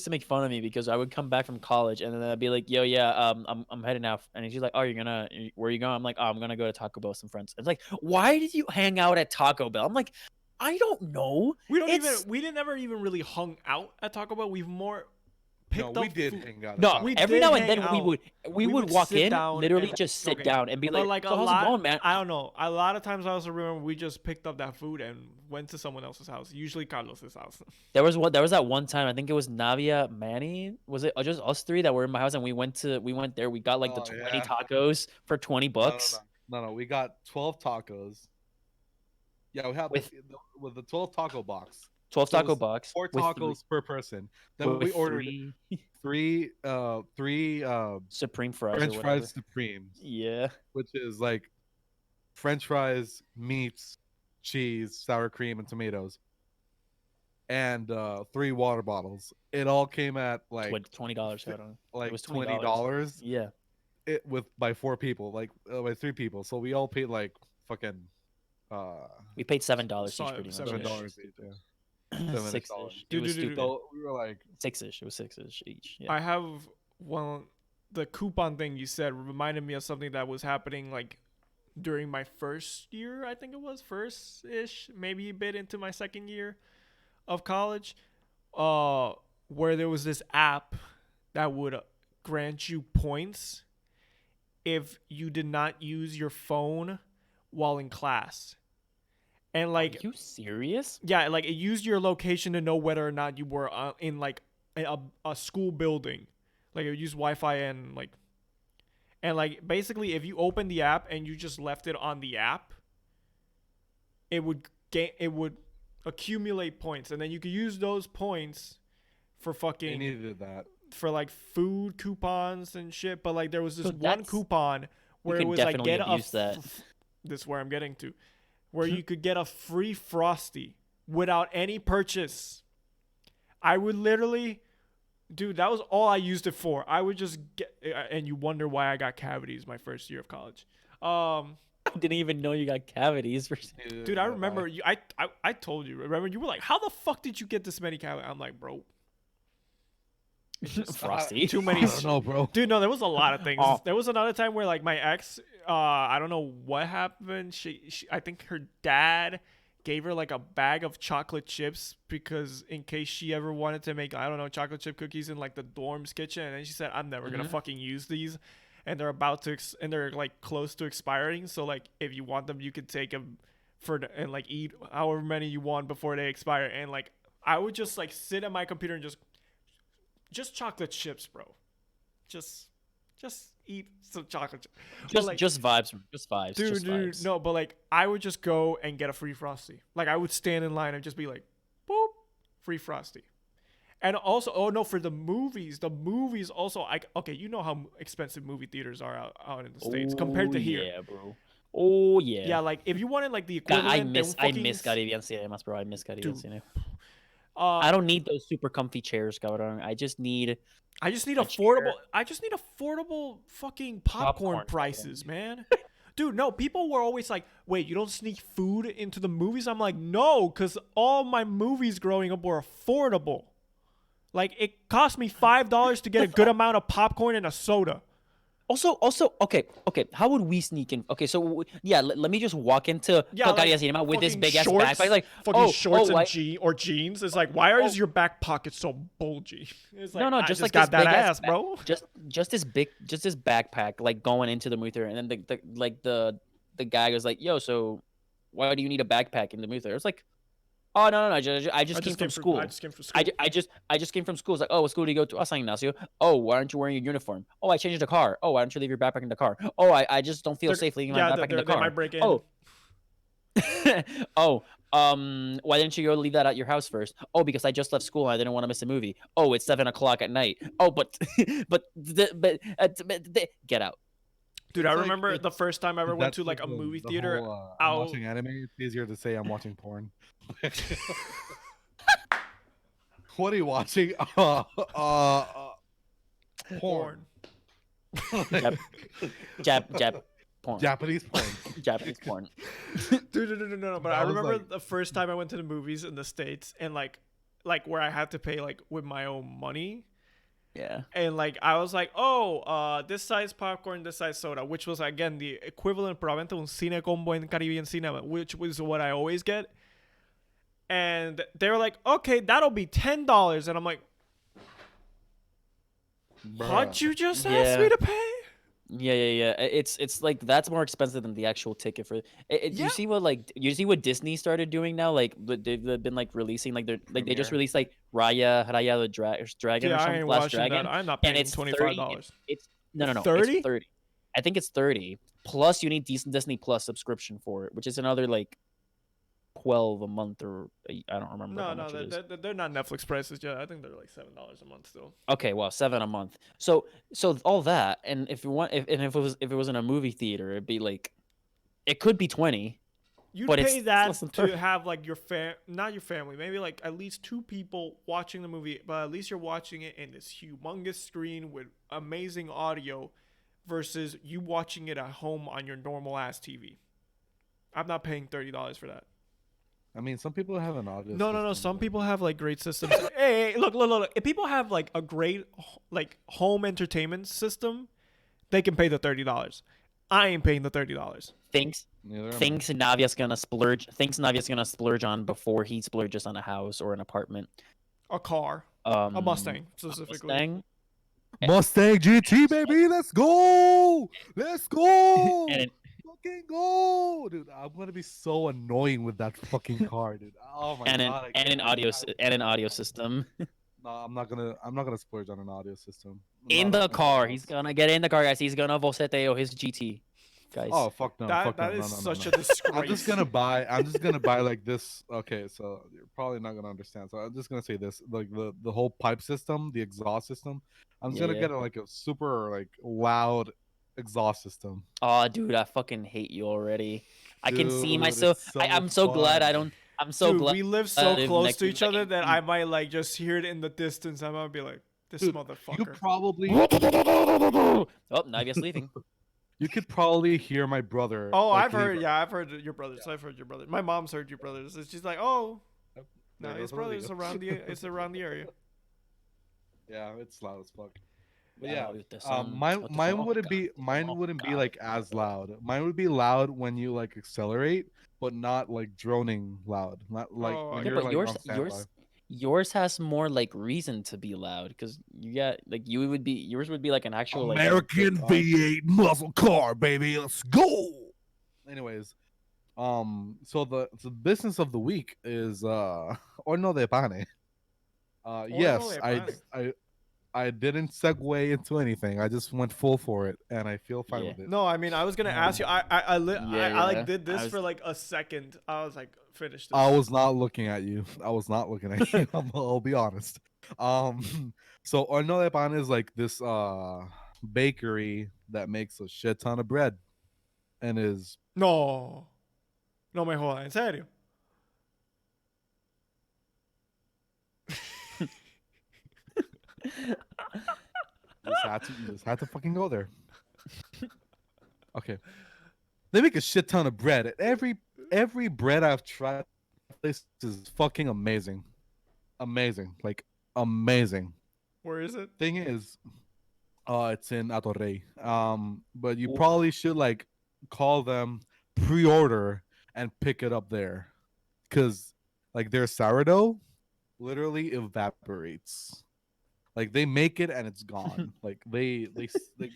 to make fun of me because I would come back from college and then I'd be like, "Yo, yeah, I'm heading out," and she's like, "Oh, where are you going?" I'm like, "Oh, I'm gonna go to Taco Bell with some friends." It's like, "Why did you hang out at Taco Bell?" I'm like, "I don't know." We didn't ever even really hung out at Taco Bell. We've more picked No, we up did food. hang out. At No, Taco We Bell. every did now and hang then we out. would We would walk sit in, down literally and- just sit okay. down and be But like, like "So a how's it lot, going, man?" I don't know. A lot of times I also remember we just picked up that food and went to someone else's house. Usually Carlos's house. There was that one time, I think it was Navia, Manny, was it just us three that were in my house and we went there, we got like the Oh, 20 yeah. tacos for 20 bucks No. We got 12 tacos. Yeah, we had with with the 12 taco box. 12 So it taco was box 4 with tacos per person. Then we with ordered three three supreme fries or French whatever. fries supremes, Yeah. which is like French fries, meats, cheese, sour cream, and tomatoes, and 3 water bottles. It all came at like $20. I don't know. It like was $20. $20. Yeah. it with by 4 people, like by 3 people. So we all paid like fucking We paid $7 each, Solid pretty much. $7 $7. each. Yeah. $7 Six-ish. It Dude, was dude, dude, stupid. So we were like, Six-ish. It was six-ish each. Yeah. I have one. The coupon thing you said reminded me of something that was happening like during my first year. I think it was first-ish, maybe a bit into my second year of college. Where there was this app that would grant you points if you did not use your phone while in class. And like, Are you serious? yeah, like it used your location to know whether or not you were in like a school building. Like it would use Wi-Fi and like basically if you open the app and you just left it on the app, it would accumulate points, and then you could use those points for they fucking needed that. for like food coupons and shit. But like there was this So one that's- coupon where it can was like definitely get a abuse that. this is where I'm getting to, where you could get a free Frosty without any purchase. I would literally, dude, that was all I used it for. I would just get, and you wonder why I got cavities my first year of college. I didn't even know you got cavities. Dude, I remember you. I told you. Remember you were like, "How the fuck did you get this many cavities?" I'm like, bro, Frosty. too many. I don't know, bro. Dude, no, there was a lot of things. Oh. There was another time where like my ex, I don't know what happened. She I think her dad gave her like a bag of chocolate chips because in case she ever wanted to make, I don't know, chocolate chip cookies in like the dorm's kitchen, and then she said, "I'm never gonna fucking use these," and they're about to and they're like close to expiring. So like if you want them, you could take them and like eat however many you want before they expire. And like I would just like sit at my computer and just chocolate chips, bro. Just eat some chocolate chips. Just vibes. Just vibes. Dude, just dude, vibes. no, but like I would just go and get a free Frosty. Like I would stand in line and just be like, boop, free Frosty. And also, oh no, for the movies also, okay, you know how expensive movie theaters are out in the States compared to here. Yeah, bro. Oh yeah. Yeah, like if you wanted like the God, equivalent, I miss Caribbean Cinemas, bro. I miss Caribbean Dude. Cinema. I I don't need those super comfy chairs, cabrón. I just need just need a affordable. chair. I just need affordable fucking popcorn Popcorn, prices, man. Dude, no, people were always like, wait, you don't sneak food into the movies? I'm like, no, because all my movies growing up were affordable. Like, it cost me $5 to get a good amount of popcorn and a soda. Also, okay. How would we sneak in? Okay, so yeah, let me just walk into Caribbean Cinema with this fucking big ass shorts- backpack, like fucking shorts why- or jeans. It's like, why is your back pocket so bulgy? It's like, no, I just like got this that big ass, back- bro. just this backpack, like going into the movie theater, and then the guy goes like, "Yo, so why do you need a backpack in the movie theater?" It's like, "Oh no, I just came from school. I just came from school. I just came from school." It's like, "Oh, what school do you go to?" "Oh, San Ignacio." "Oh, why aren't you wearing your uniform?" "Oh, I changed the car." "Oh, why don't you leave your backpack in the car?" "Oh, I just don't feel safe leaving my backpack in the they car." might break in. "Oh." "Oh, why didn't you go leave that at your house first?" "Oh, because I just left school and I didn't want to miss a movie." "Oh, it's 7 o'clock at night." "Oh, but get out." Dude, It's I like- remember the first time I ever went That's to like a the- movie the theater. whole, I'm out- watching anime. It's easier to say I'm watching porn. What are you watching? Porn. Jap porn. Japanese porn. Japanese porn. Dude, no. But That I was, remember like- the first time I went to the movies in the States and like where I had to pay like with my own money. Yeah. And like I was like, oh, this size popcorn, this size soda, which was again the equivalent probablemente un cine combo en Caribbean Cinema, which was what I always get. And they were like, okay, that'll be $10, and I'm like, what you just asked me Yeah. to pay? Yeah. It's like that's more expensive than the actual ticket for. Yeah. You see what Disney started doing now? Like they've been like releasing like they just Premiere. released like Raya the Dragon Yeah, or I something, ain't Last watching Dragon, that. I'm not and paying it's $25. It's no. 30? It's 30. I think it's 30. Plus you need Disney Plus subscription for it, which is another like 12 a month or I don't remember how No, much it is. they're not Netflix prices yet. I think they're like $7 a month still. Okay, well, 7 a month. So all that, and if it was in a movie theater, it'd be like, it could be 20. You'd But it's pay that less than to 30. have like your not your family, maybe like at least 2 people watching the movie, but at least you're watching it in this humongous screen with amazing audio, versus you watching it at home on your normal ass TV. I'm not paying $30 for that. I mean, some people have an audio. No. system, Some but- people have like great systems. Hey, look. If people have like a great like home entertainment system, they can pay the $30. I ain't paying the $30. Thinks Neither am I. thinks Navia's gonna splurge. Thinks Navia's gonna splurge on before he splurges on a house or an apartment. A car, a Mustang specifically. Mustang. Mustang GT, baby. Let's go. Let's go. And Fucking go, dude. I'm gonna be so annoying with that fucking car, dude. Oh my and an god. I and an can't- audio and an audio system No, I'm not gonna splurge on an audio system. in Not the a- car. He's gonna get in the car, guys. He's gonna voceteo his GT, guys. Oh fuck no. fuck That no, is no, no, such no. a disgrace. I'm just gonna buy like this. Okay, so you're probably not gonna understand. So I'm just gonna say this, like the whole pipe system, the exhaust system. I'm just gonna Yeah. get like a super like loud exhaust system. Oh, dude, I fucking hate you already. I can see Dude, myself. it's so I'm so glad I fun. don't. I'm so Dude, glad. we live so live close next to to each other fucking- that I might like just hear it in the distance. I might be like, this Dude, motherfucker. You probably Oh, Navia's leaving. you could probably hear my brother. Oh, like, I've heard. leave- Yeah, I've heard your brothers. I've heard your brothers. My mom's heard your brothers. And she's like, oh, Yep, no, there his goes brothers Rodrigo. around the. It's around the area. Yeah, it's loud as fuck. But Yeah, yeah, with the sound, mine what the mine fuck? wouldn't be mine Oh, wouldn't be God. like as loud. Mine would be loud when you like accelerate, but not like droning loud. Not like Oh, when I Yeah, you're but like yours, on standby. yours has more like reason to be loud because you got like yours would be like an actual like American car. V8 muscle car, baby. Let's go. Anyways, so the business of the week is horno de pane. Yes, de pane. I didn't segue into anything. I just went full for it, and I feel fine Yeah. with it. No, I mean, I was gonna ask you. I Yeah. like did this I was- for like a second. I was like, finish this. I was not looking at you. I was not looking at you. I'll be honest. So horno de pan is like this bakery that makes a shit ton of bread, and is No, no me jodas, en serio. you just had to fucking go there. Okay, they make a shit ton of bread. Every bread I've tried, this is fucking amazing, amazing, like amazing. Where is it? Thing is, it's in Atorrey. But you Oof. probably should like call them, pre-order, and pick it up there, because like their sourdough literally evaporates. Like they make it and it's gone. Like they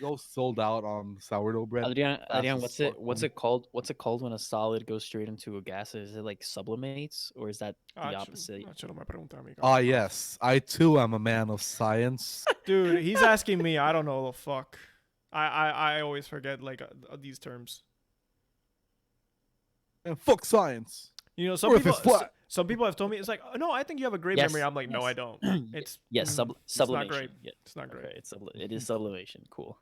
go sold out on sourdough bread. Adrian, as what's fuck, what's man. it called? What's it called when a solid goes straight into a gas? Is it like sublimates or is that the opposite? Chulo me pregunta a mí, Ah, cabrón. yes, I too am a man of science. Dude, he's asking me. I don't know the fuck. I always forget like these terms. And fuck science. You know, some Earth people. is flat. Some people have told me it's like, oh, no, I think you have a great Yes, memory. I'm like, no, yes. I don't. It's Yes, it's not sublimation. great. Yeah, It's not great. okay, it is sublimation. Cool.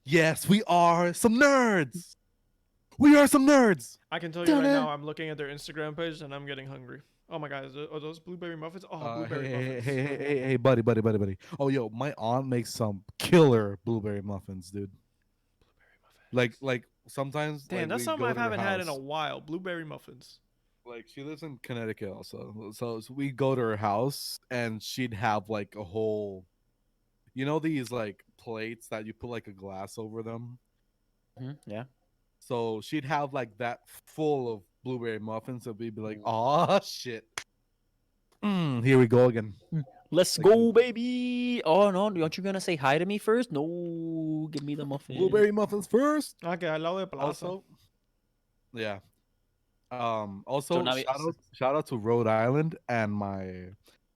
Yes, we are some nerds. We are some nerds. I can tell you right Ta-da. now, I'm looking at their Instagram page and I'm getting hungry. Oh my god, are those blueberry muffins? Oh, Hey, blueberry hey, muffins. hey, buddy. Oh, yo, my aunt makes some killer blueberry muffins, dude. Like sometimes. Damn, like, that's we something go I to her haven't had in a house. while. Blueberry muffins. Like she lives in Connecticut also, so we go to her house and she'd have like a whole, you know, these like plates that you put like a glass over them. Yeah. So she'd have like that full of blueberry muffins, and we'd be like, "Oh shit, here we go again." Let's Like- go, baby. Oh no, aren't you gonna say hi to me first? No, give me the muffin. Blueberry muffins first. Okay, al lado de plaza. Also, yeah. Also, now shout out to Rhode Island and my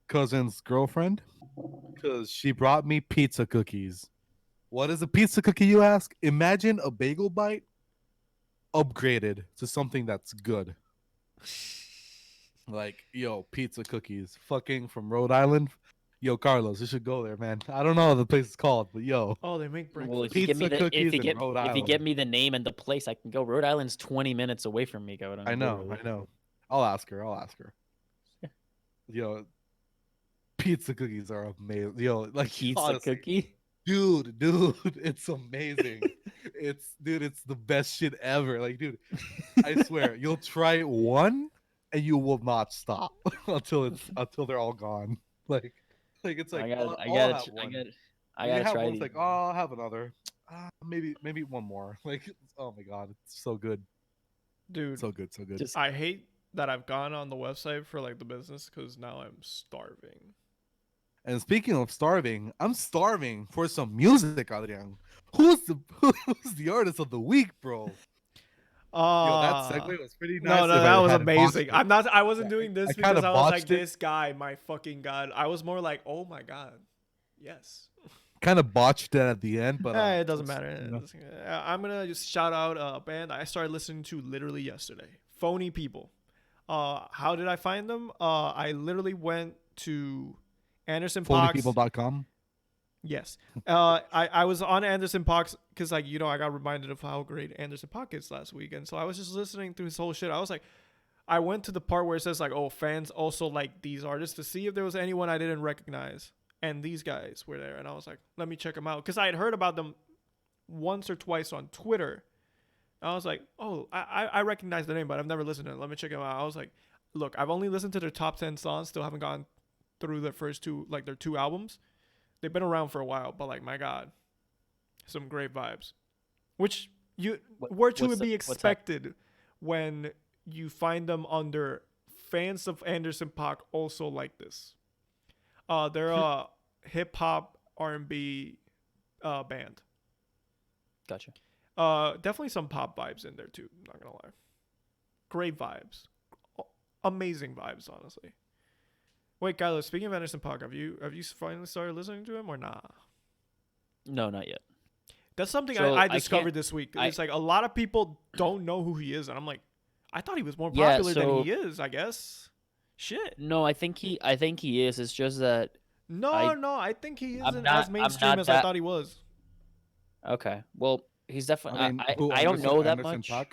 cousin's girlfriend, because she brought me pizza cookies. What is a pizza cookie, you ask? Imagine a bagel bite upgraded to something that's good. Like, yo, pizza cookies, fucking from Rhode Island. Yo, Carlos, you should go there, man. I don't know what the place is called, but yo, Oh, they make breakfast. Well, if you give me Pizza the, cookies if you in get Rhode if you Island. get me the name and the place, I can go. Rhode Island's 20 minutes away from me, cabrón. I know. literally. I'll ask her. Yo, pizza cookies are amazing. Yo, like Pizza honestly, cookie. dude, it's amazing. it's the best shit ever. Like, dude, I swear, you'll try one and you will not stop until they're all gone. Like it's like I'll have one. I When you gotta have try one, it's these. like, oh, I'll have another. Maybe one more. Like, oh my god, it's so good, Dude, so good, so good. Just I hate that I've gone on the website for like the business because now I'm starving. And speaking of starving, I'm starving for some music, Adrian. Who's the artist of the week, bro? Yo, that segue was pretty nice. No, If that I was hadn't botched amazing. it. I wasn't Yeah, doing I this kinda because I was like, botched it. this guy, my fucking god. I was more like, oh my god, yes. Kind of botched it at the end, but It doesn't matter. you know. I'm gonna just shout out a band I started listening to literally yesterday. Phony People. How did I find them? I literally went to Anderson Paak's. phonypeople.com. Yes. I was on Anderson Paak's because, like, I got reminded of how great Anderson Paak is last week. And so I was just listening through his whole shit. I was like, I went to the part where it says, like, oh, fans also like these artists to see if there was anyone I didn't recognize. And these guys were there. And I was like, let me check them out. Because I had heard about them once or twice on Twitter. I was like, oh, I recognize the name, but I've never listened to it. Let me check them out. I was like, look, I've only listened to their top 10 songs. Still haven't gone through their first two, like, their two albums. They've been around for a while, but like, my God, some great vibes, which were to be expected when you find them under fans of Anderson Paak also like this. They're a hip hop R&B band. Gotcha. Definitely some pop vibes in there too. Not gonna lie, great vibes, amazing vibes, honestly. Wait, guys, speaking of Anderson Paak, have you finally started listening to him or not? No, not yet. That's something So I discovered this week. It's like a lot of people don't know who he is, and I'm like, I thought he was more popular than he is. I guess. Shit. No, I think he is. It's just that. No, I think he isn't as mainstream as I thought he was. Okay, well, he's definitely. I mean, I don't know that Anderson much. Paak?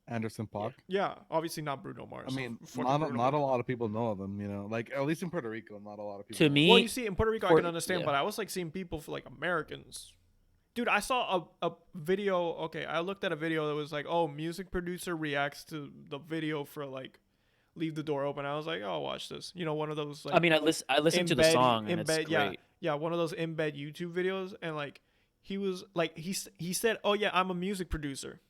Anderson Paak. Yeah, obviously not Bruno Mars. I mean, not a lot of people know of him, like at least in Puerto Rico, not a lot of people. To me, well, you see, in Puerto Rico, I can understand, but I was like seeing people for like Americans. Dude, I saw a video. Okay, I looked at a video that was like, oh, music producer reacts to the video for like Leave the Door Open. I was like, oh, watch this. One of those like. I mean, I listened to the song and it's great. Yeah, one of those embed YouTube videos, and like he was like he said, oh yeah, I'm a music producer.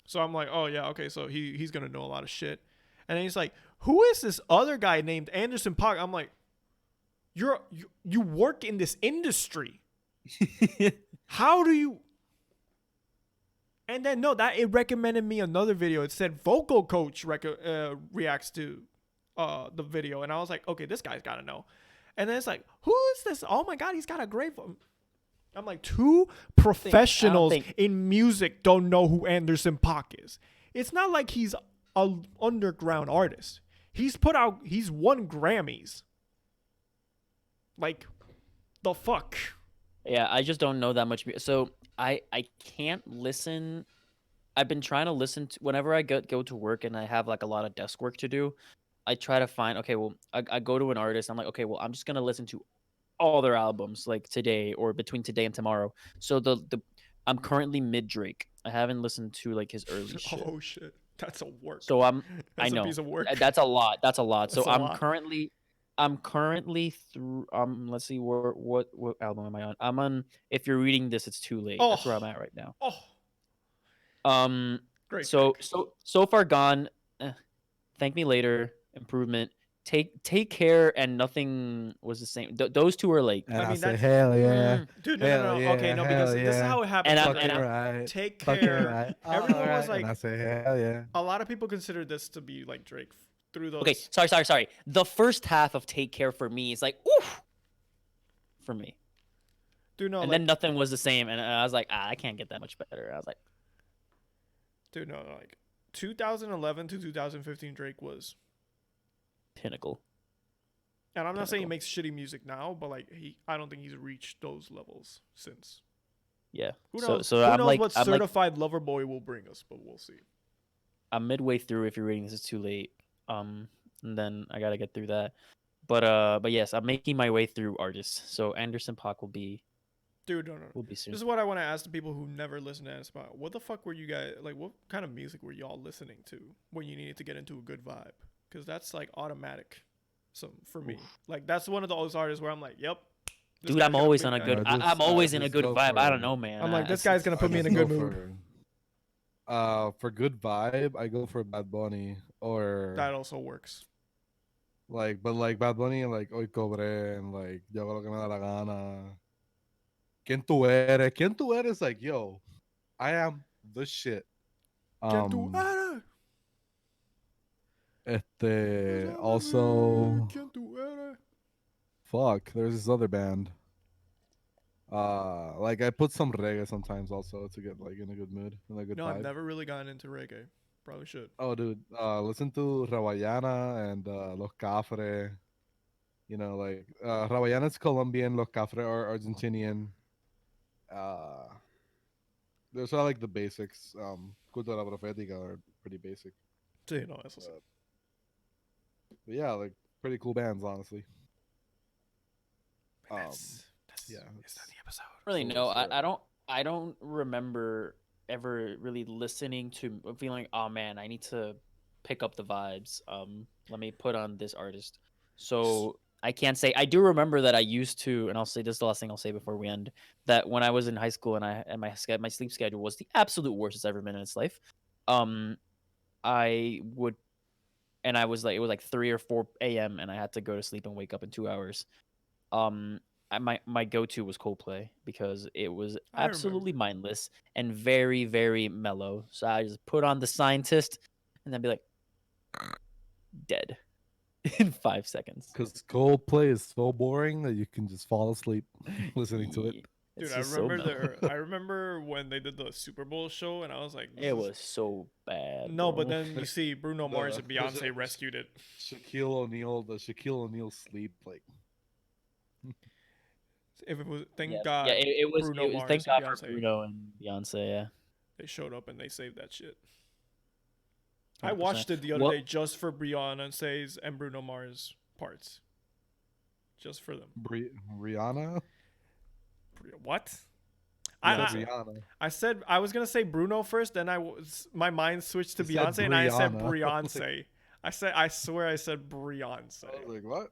So I'm like, oh yeah, okay, so he's gonna know a lot of shit. And then he's like, who is this other guy named Anderson Paak? I'm like, you work in this industry. How do you? And then it recommended me another video. It said vocal coach reacts to the video, and I was like, okay, this guy's gotta know. And then it's like, who is this? Oh my god, he's got a great voice. I'm like, two professionals in music don't know who Anderson Paak is. It's not like he's an underground artist. He's won Grammys. Like, the fuck? Yeah, I just don't know that much. So I can't listen. I've been trying to listen to whenever I go to work and I have like a lot of desk work to do. I try to find, okay, well, I go to an artist. I'm like, okay, well, I'm just going to listen to all their albums like today or between today and tomorrow. So I'm currently mid Drake. I haven't listened to like his early shit. Oh shit, that's a work. So that's I know a piece of work. That's a lot. That's a lot. So I'm currently through. Let's see what album am I on? I'm on. If you're reading this, it's too late. That's where I'm at right now. Great. So far gone. Thank Me Later. Improvement. Take Care and Nothing was the same. Those two are like. And I say hell yeah, dude. No. Yeah, okay, no, because this is how it happened. Right. Take Care. Everyone was like. And I say hell yeah. A lot of people consider this to be like Drake through those. Okay, sorry. The first half of Take Care for me is like oof. For me. Dude, no. And then Nothing was the same, and I was like, I can't get that much better. I was like, dude, no, like 2011 to 2015 Drake was pinnacle. And I'm not saying he makes shitty music now, but like I don't think he's reached those levels since. Yeah. Who knows? So Who I'm knows like, what Certified Lover Boy will bring us, but we'll see. I'm midway through. If you're reading this, it's too late. And then I gotta get through that. But yes, I'm making my way through artists. So Anderson Paak will be Dude, no. We'll be soon. This is what I want to ask the people who never listen to us about. What the fuck were you guys like? What kind of music were y'all listening to when you needed to get into a good vibe? Because that's like automatic. So for me, like that's one of those artists where I'm like, yep. Dude, I'm always on a good. I'm always in a good vibe. I don't know, man. I'm like, this guy's gonna put me in a good mood. For good vibe, I go for Bad Bunny or That also works. like, but like Bad Bunny and like Hoy Cobré and like Yo hago lo que me da la gana. ¿Quién tú eres? ¿Quién tú eres? Like, yo, I am the shit. ¿Quién tú eres? Also, ¿Quién tú eres? fuck, there's this other band. Like I put some reggae sometimes also to get like in a good mood, in a good No, vibe. I've never really gotten into reggae. Probably should. Oh, dude, listen to Rawayana and Los Cafre. You know, like Rawayana's Colombian, Los Cafre are Argentinian. Those are like the basics. Cultura Profética are pretty basic. Sí, no, eso sí. But yeah, like pretty cool bands, honestly. That's yeah, is that the episode? Really, So no. what's I don't remember ever really listening to feeling like, oh man, I need to pick up the vibes. Let me put on this artist. So I can't say. I do remember that I used to, and I'll say this is the last thing I'll say before we end. That when I was in high school and my sleep schedule was the absolute worst it's ever been in its life. I would, and I was like, it was like 3 or 4 a.m. and I had to go to sleep and wake up in 2 hours. My go-to was Coldplay because it was absolutely mindless and very, very mellow. So I just put on The Scientist and then be like, dead in 5 seconds. Because Coldplay is so boring that you can just fall asleep listening to it. Dude, It's I just so remember mellow. I remember when they did the Super Bowl show, and I was like, It was so bad. no, bro. but then you see Bruno Mars and there's Beyonce a- rescued it. The Shaquille O'Neal sleep, like If it was, thank yeah, God, yeah, it was. Bruno It was Mars thank and God for Beyonce. Bruno and Beyonce. Yeah, They showed up and they saved that shit. I 100%. watched it the other What- day just for Beyonce's and Bruno Mars parts, just for them. Rihanna. What? Yeah, I Rihanna. I said I was gonna say Bruno first, then my mind switched to You said Beyonce, and I said Brianna. Beyonce. I swear I said Beyonce. I was like, what?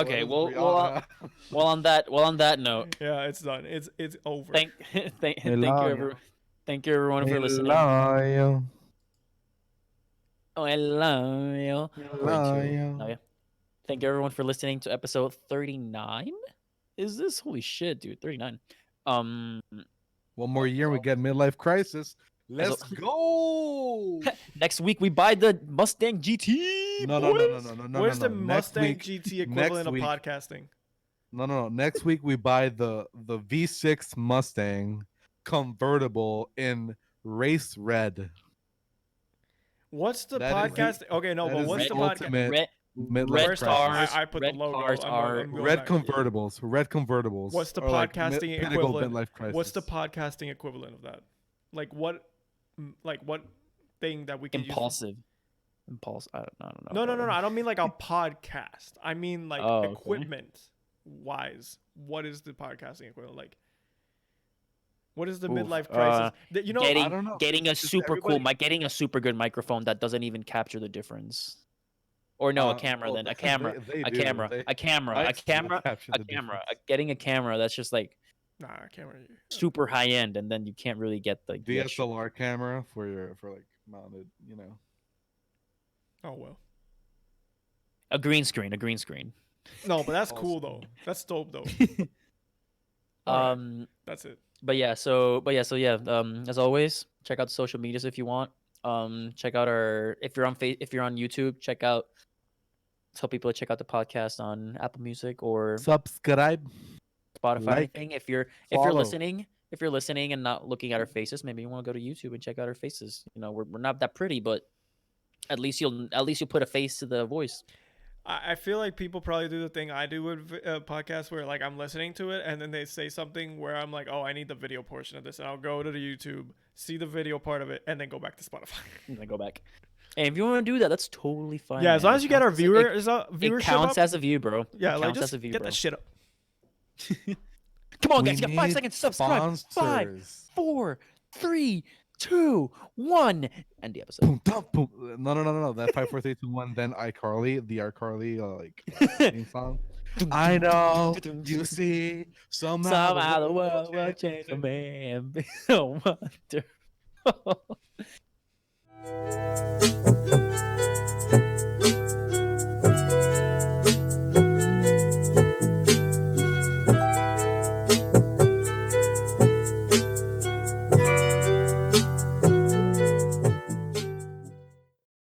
Okay, well, Rihanna? well, on that note, Yeah, it's done. It's over. thank you everyone for listening. Hello. Oh, hello. Hello. Navia. Thank you everyone for listening to episode 39. Is this holy shit, dude? 39. One more year, we get midlife crisis. Let's go. Next week we buy the Mustang GT. No. Where's the Next Mustang week- GT equivalent of week- podcasting? No. Next week we buy the V6 Mustang convertible in race red. What's the That is the- podcast? Okay, no, that but is what's the the podcast? ultimate midlife red First crisis. off, cars. I put red the logo. cars are I'm going Red back. convertibles. Red convertibles. What's the are like podcasting pinnacle equivalent? midlife crisis. What's the podcasting equivalent of that? Like what thing that we can Impulsive. I don't know. use? No. I don't mean like a podcast. I mean like Oh, okay. equipment wise. What is the podcasting equivalent? Like what is the Oof, midlife crisis? You know, getting I don't know. getting a Just super cool everybody- getting a super good microphone that doesn't even capture the difference. Or no, a camera. Then a camera, they a do. camera, They- a camera, I a camera, capture a the camera. difference. Getting a camera that's just like nah, I can't remember. super high end, and then you can't really get the extra- DSLR camera for like mounted, you know. Oh well. a green screen. No, but that's cool Also- though. That's dope though. Alright. That's it. But yeah, as always, check out the social medias if you want. Check out if you're on YouTube, tell people to check out the podcast on Apple Music or Subscribe. Spotify. like, Anything. If you're follow. listening and not looking at our faces, maybe you want to go to YouTube and check out our faces. You know, we're not that pretty, but at least you'll put a face to the voice. I feel like people probably do the thing I do with podcasts where like I'm listening to it and then they say something where I'm like, oh, I need the video portion of this, and I'll go to the YouTube, see the video part of it, and then go back to Spotify. And then go back. And if you want to do that, that's totally fine. Yeah, as man. long as It you get our counts as- viewership it counts up. as a view, bro. Yeah, It like counts just as a view, get bro. that shit up. Come Come on, We guys. You got 5 need seconds to subscribe. 5, sponsors. 4, 3, 2, 1. End the episode. Boom, dum, boom. No. That 5, 4, 3, 2, 1. Then iCarly, the iCarly like theme song. I know you see Somehow the world will change for me and be so wonderful.